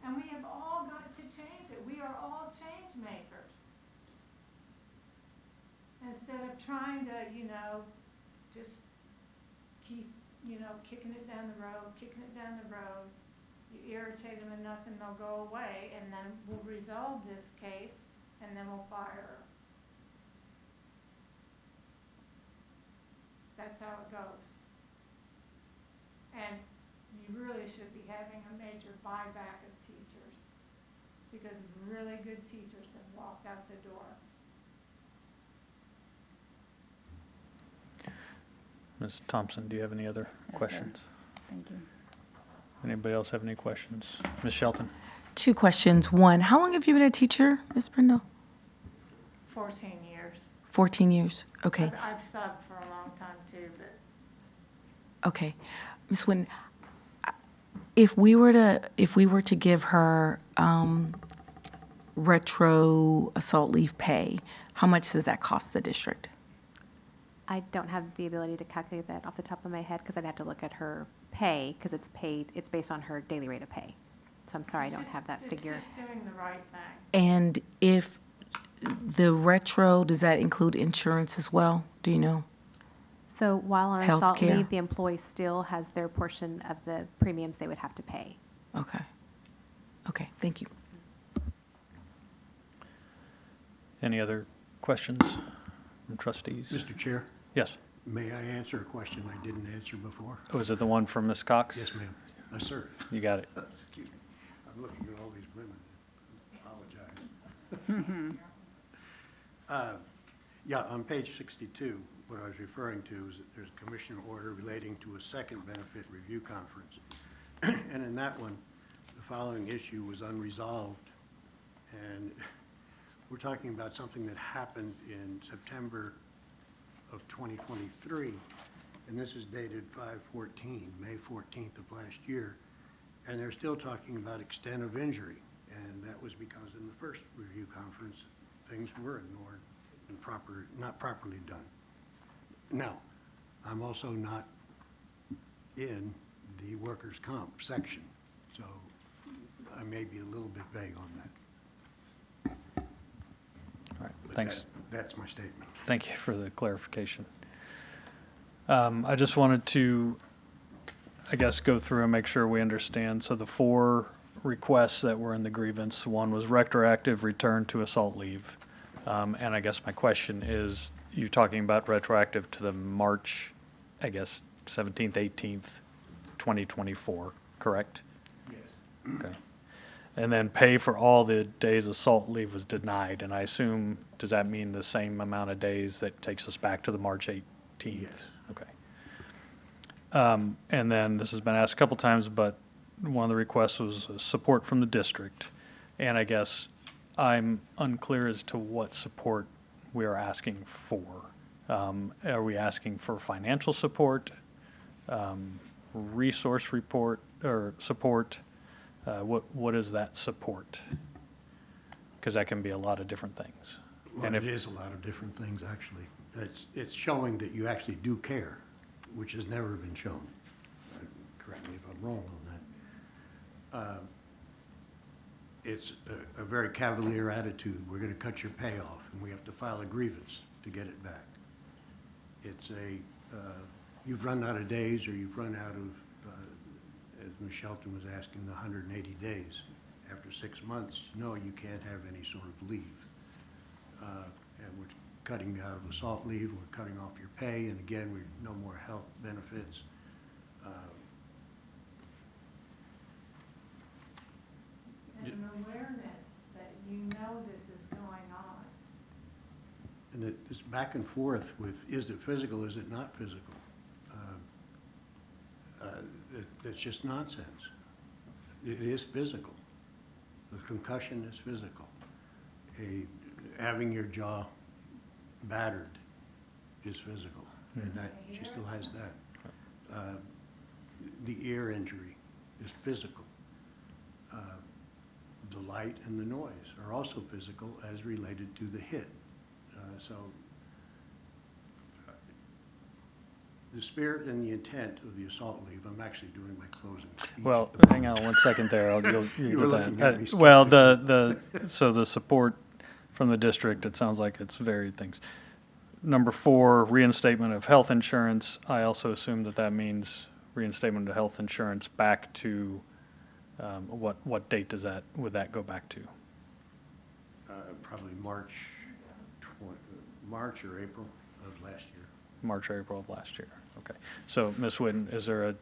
And we have all got to change it. We are all change makers. Instead of trying to, just keep, kicking it down the road. You irritate them enough and they'll go away, and then we'll resolve this case, and then we'll fire her. That's how it goes. And you really should be having a major buyback of teachers, because really good teachers have walked out the door. Ms. Thompson, do you have any other questions? Thank you. Anybody else have any questions? Ms. Shelton? 2 questions. One, how long have you been a teacher, Ms. Brindle? 14 years. 14 years. Okay. I've subbed for a long time too, but Okay. Ms. Wynn, if we were to give her retro assault leave pay, how much does that cost the district? I don't have the ability to calculate that off the top of my head because I'd have to look at her pay because it's based on her daily rate of pay. So I'm sorry, I don't have that figure. It's just doing the right thing. And if the retro, does that include insurance as well? Do you know? So while on assault Healthcare. leave, the employee still has their portion of the premiums they would have to pay. Okay. Okay, thank you. Any other questions from trustees? Mr. Chair, Yes. may I answer a question I didn't answer before? Was it the one from Ms. Cox? Yes, ma'am. Yes, sir. You got it. Excuse me. I'm looking at all these women. Apologize. Yeah, on page 62, what I was referring to is that there's a commission order relating to a second benefit review conference. And in that one, the following issue was unresolved. And we're talking about something that happened in September of 2023. And this is dated 5/14, May 14th of last year. And they're still talking about extent of injury. And that was because in the first review conference, things were ignored and not properly done. Now, I'm also not in the workers' comp section, so I may be a little bit vague on that. All right, But thanks. That's my statement. Thank you for the clarification. I just wanted to, I guess, go through and make sure we understand. So the 4 requests that were in the grievance, one was retroactive return to assault leave. And I guess my question is, you're talking about retroactive to the March, I guess, 17th, 18th, 2024, correct? Yes. Okay. And then pay for all the days assault leave was denied, and I assume, does that mean the same amount of days that takes us back to the March 18th? Yes. Okay. And then, this has been asked a couple times, but one of the requests was support from the district. And I guess I'm unclear as to what support we are asking for. Are we asking for financial support, resource report, or support? What is that support? Because that can be a lot of different things. Well, And it if- is a lot of different things, actually. It's showing that you actually do care, which has never been shown. Correct me if I'm wrong on that. It's a very cavalier attitude. We're going to cut your pay off, and we have to file a grievance to get it back. It's you've run out of days, or you've run out of, as Ms. Shelton was asking, the 180 days. After 6 months, no, you can't have any sort of leave. And we're cutting out of assault leave, we're cutting off your pay, and again, no more health benefits. And an awareness that you know this is going on. And it's back and forth with, is it physical, is it not physical? That's just nonsense. It is physical. The concussion is physical. Having your jaw battered is physical, and that, she still has that. The ear injury is physical. The light and the noise are also physical as related to the hit. So the spirit and the intent of the assault leave, I'm actually doing my closing speech. Well, at the hang on one second there. You You were get looking that. at me Well, skeptically. so the support from the district, it sounds like it's varied things. Number 4, reinstatement of health insurance. I also assume that means reinstatement of health insurance back to, what date would that go back to? Probably March or April of last year. March or April of last year. Okay. So, Ms. Whitten, is there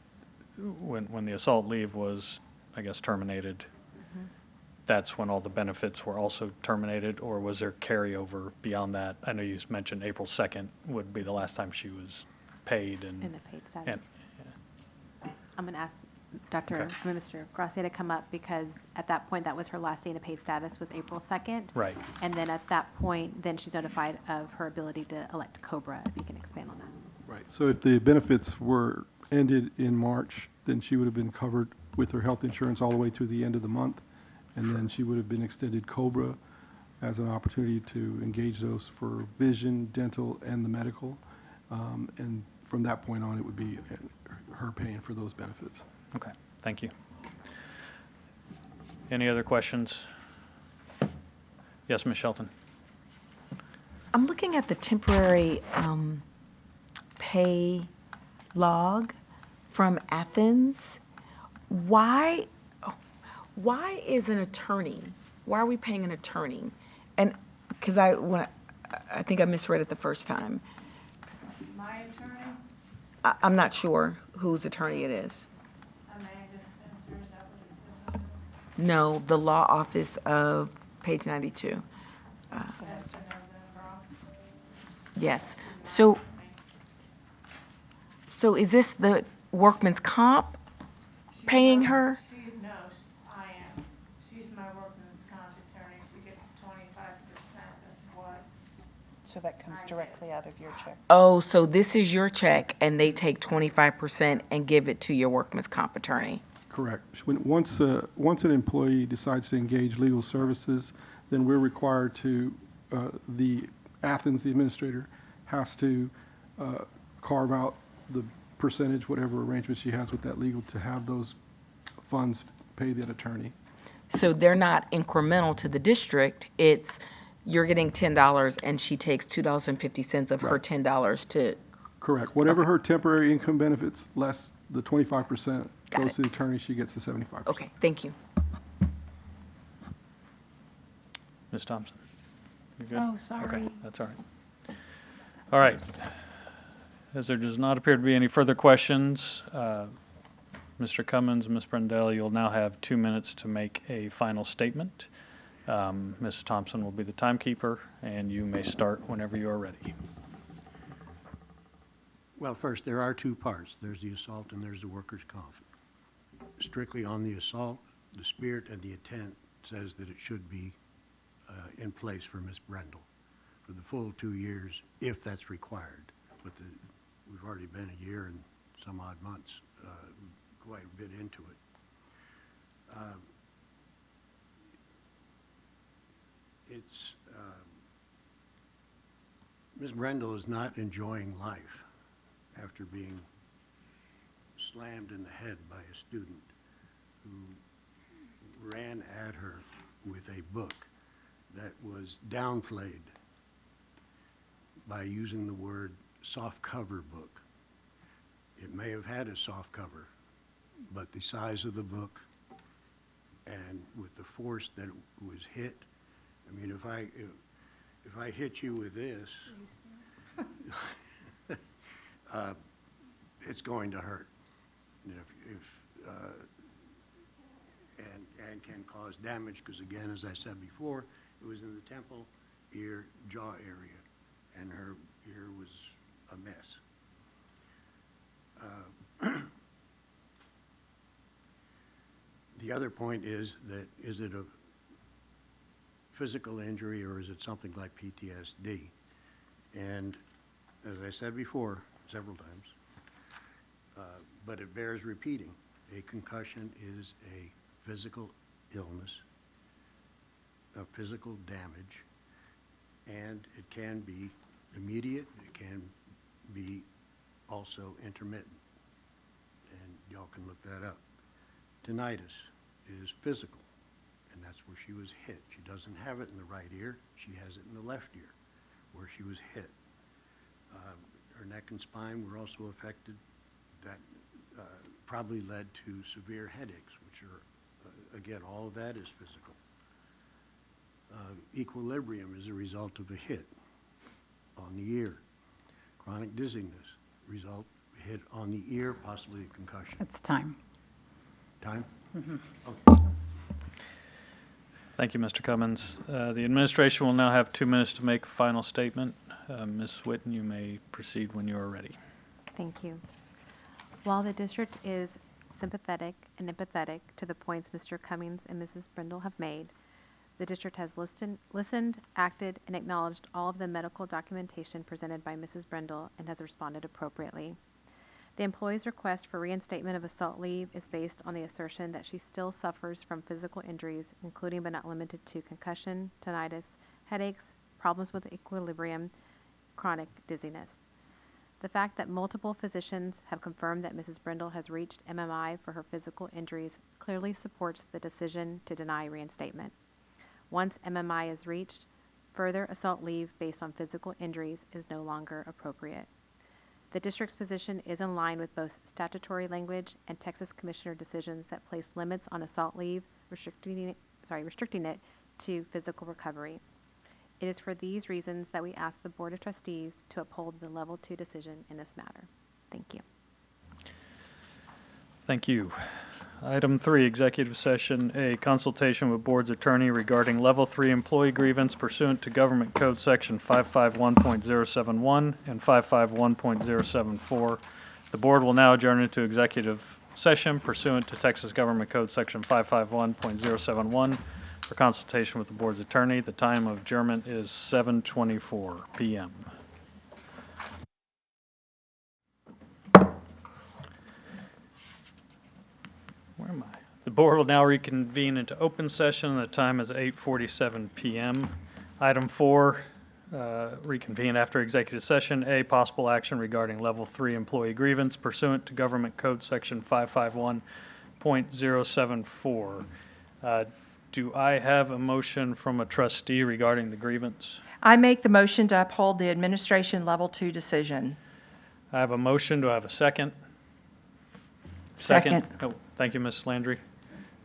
when the assault leave was, I guess, terminated, that's when all the benefits were also terminated, or was there carryover beyond that? I know you mentioned April 2nd would be the last time she was paid and. In a paid status. and- I'm going to ask Okay. Mr. Gracia to come up because at that point, that was her last day in a paid status was April 2nd. Right. And then at that point, then she's notified of her ability to elect COBRA, if you can expand on that. Right. So if the benefits were ended in March, then she would have been covered with her health insurance all the way to the end of the month. And then she would have been extended COBRA as an opportunity to engage those for vision, dental, and the medical. And from that point on, it would be her paying for those benefits. Okay, thank you. Any other questions? Yes, Ms. Shelton? I'm looking at the temporary pay log from Athens. Why is an attorney, why are we paying an attorney? And, because I think I misread it the first time. My attorney, I'm not sure whose attorney it is. Amanda Spencer, is that what it says? No, the law office of page 92. Esther Novembro. Yes. So is this the workman's comp paying her? No, I am. She's my workman's comp attorney. She gets 25% of what. So that comes directly out of your check. Oh, so this is your check and they take 25% and give it to your workman's comp attorney? Correct. Once an employee decides to engage legal services, then we're required to, the administrator, has to carve out the percentage, whatever arrangement she has with that legal, to have those funds pay that attorney. So they're not incremental to the district, it's you're getting $10 and she takes $2.50 of her Right. $10 to, Correct. Whatever her temporary income benefits, less the 25% Got goes it. to the attorney, she gets the 75%. okay, thank you. Ms. Thompson? You good? Oh, sorry. Okay, that's all right. All right. As there does not appear to be any further questions, Mr. Cummins, Ms. Brendel, you'll now have 2 minutes to make a final statement. Ms. Thompson will be the timekeeper, and you may start whenever you are ready. Well, first, there are two parts. There's the assault and there's the workers' comp. Strictly on the assault, the spirit and the intent says that it should be in place for Ms. Brendel for the full 2 years, if that's required. But we've already been a year and some odd months, quite a bit into it. Ms. Brendel is not enjoying life after being slammed in the head by a student who ran at her with a book that was downplayed by using the word soft cover book. It may have had a soft cover, but the size of the book and with the force that it was hit, I mean, if I hit you with this, it's going to hurt. And and can cause damage, because again, as I said before, it was in the temple, ear, jaw area, and her ear was a mess. The other point is that, is it a physical injury or is it something like PTSD? And as I said before, several times, but it bears repeating, a concussion is a physical illness, a physical damage, and it can be immediate, it can be also intermittent, and y'all can look that up. Tinnitus is physical, and that's where she was hit. She doesn't have it in the right ear, she has it in the left ear, where she was hit. Her neck and spine were also affected. That probably led to severe headaches, which are, again, all of that is physical. Equilibrium is a result of a hit on the ear. Chronic dizziness, hit on the ear, possibly a concussion. It's time. Time? Thank you, Mr. Cummins. The administration will now have 2 minutes to make a final statement. Ms. Witten, you may proceed when you are ready. Thank you. While the district is sympathetic and empathetic to the points Mr. Cummings and Mrs. Brindle have made, the district has listened, acted, and acknowledged all of the medical documentation presented by Mrs. Brindle and has responded appropriately. The employee's request for reinstatement of assault leave is based on the assertion that she still suffers from physical injuries, including but not limited to concussion, tinnitus, headaches, problems with equilibrium, chronic dizziness. The fact that multiple physicians have confirmed that Mrs. Brindle has reached MMI for her physical injuries clearly supports the decision to deny reinstatement. Once MMI is reached, further assault leave based on physical injuries is no longer appropriate. The district's position is in line with both statutory language and Texas Commissioner decisions that place limits on assault leave, restricting it to physical recovery. It is for these reasons that we ask the Board of Trustees to uphold the Level 2 decision in this matter. Thank you. Thank you. Item 3, executive session A, consultation with board's attorney regarding Level 3 employee grievance pursuant to Government Code Section 551.071 and 551.074. The board will now adjourn into executive session pursuant to Texas Government Code Section 551.071 for consultation with the board's attorney. The time of adjournment is 7:24 p.m. Where am I? The board will now reconvene into open session. The time is 8:47 p.m. Item 4, reconvene after executive session. A, possible action regarding Level 3 employee grievance pursuant to Government Code Section 551.074. Do I have a motion from a trustee regarding the grievance? I make the motion to uphold the administration Level 2 decision. I have a motion. Do I have a second? Second. Oh, thank you, Ms. Landry.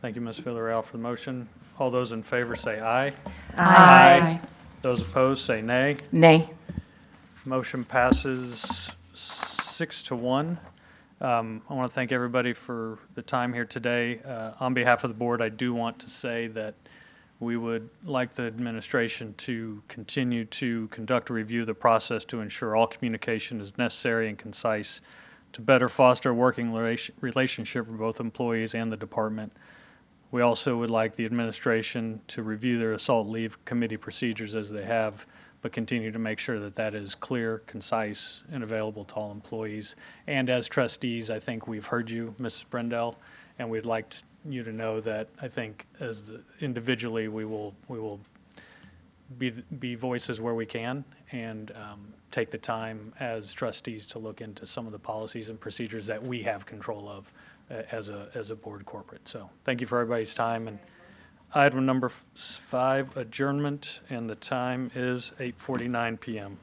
Thank you, Ms. Villarreal, for the motion. All those in favor say aye. Aye. Those opposed say nay. Nay. Motion passes 6-1. I want to thank everybody for the time here today. On behalf of the board, I do want to say that we would like the administration to continue to conduct a review of the process to ensure all communication is necessary and concise to better foster a working relationship for both employees and the department. We also would like the administration to review their assault leave committee procedures as they have, but continue to make sure that that is clear, concise, and available to all employees. And as trustees, I think we've heard you, Mrs. Brendel, and we'd like you to know that I think individually we will be voices where we can and take the time as trustees to look into some of the policies and procedures that we have control of as a board corporate. So thank you for everybody's time. And item number 5, adjournment, and the time is 8:49 p.m.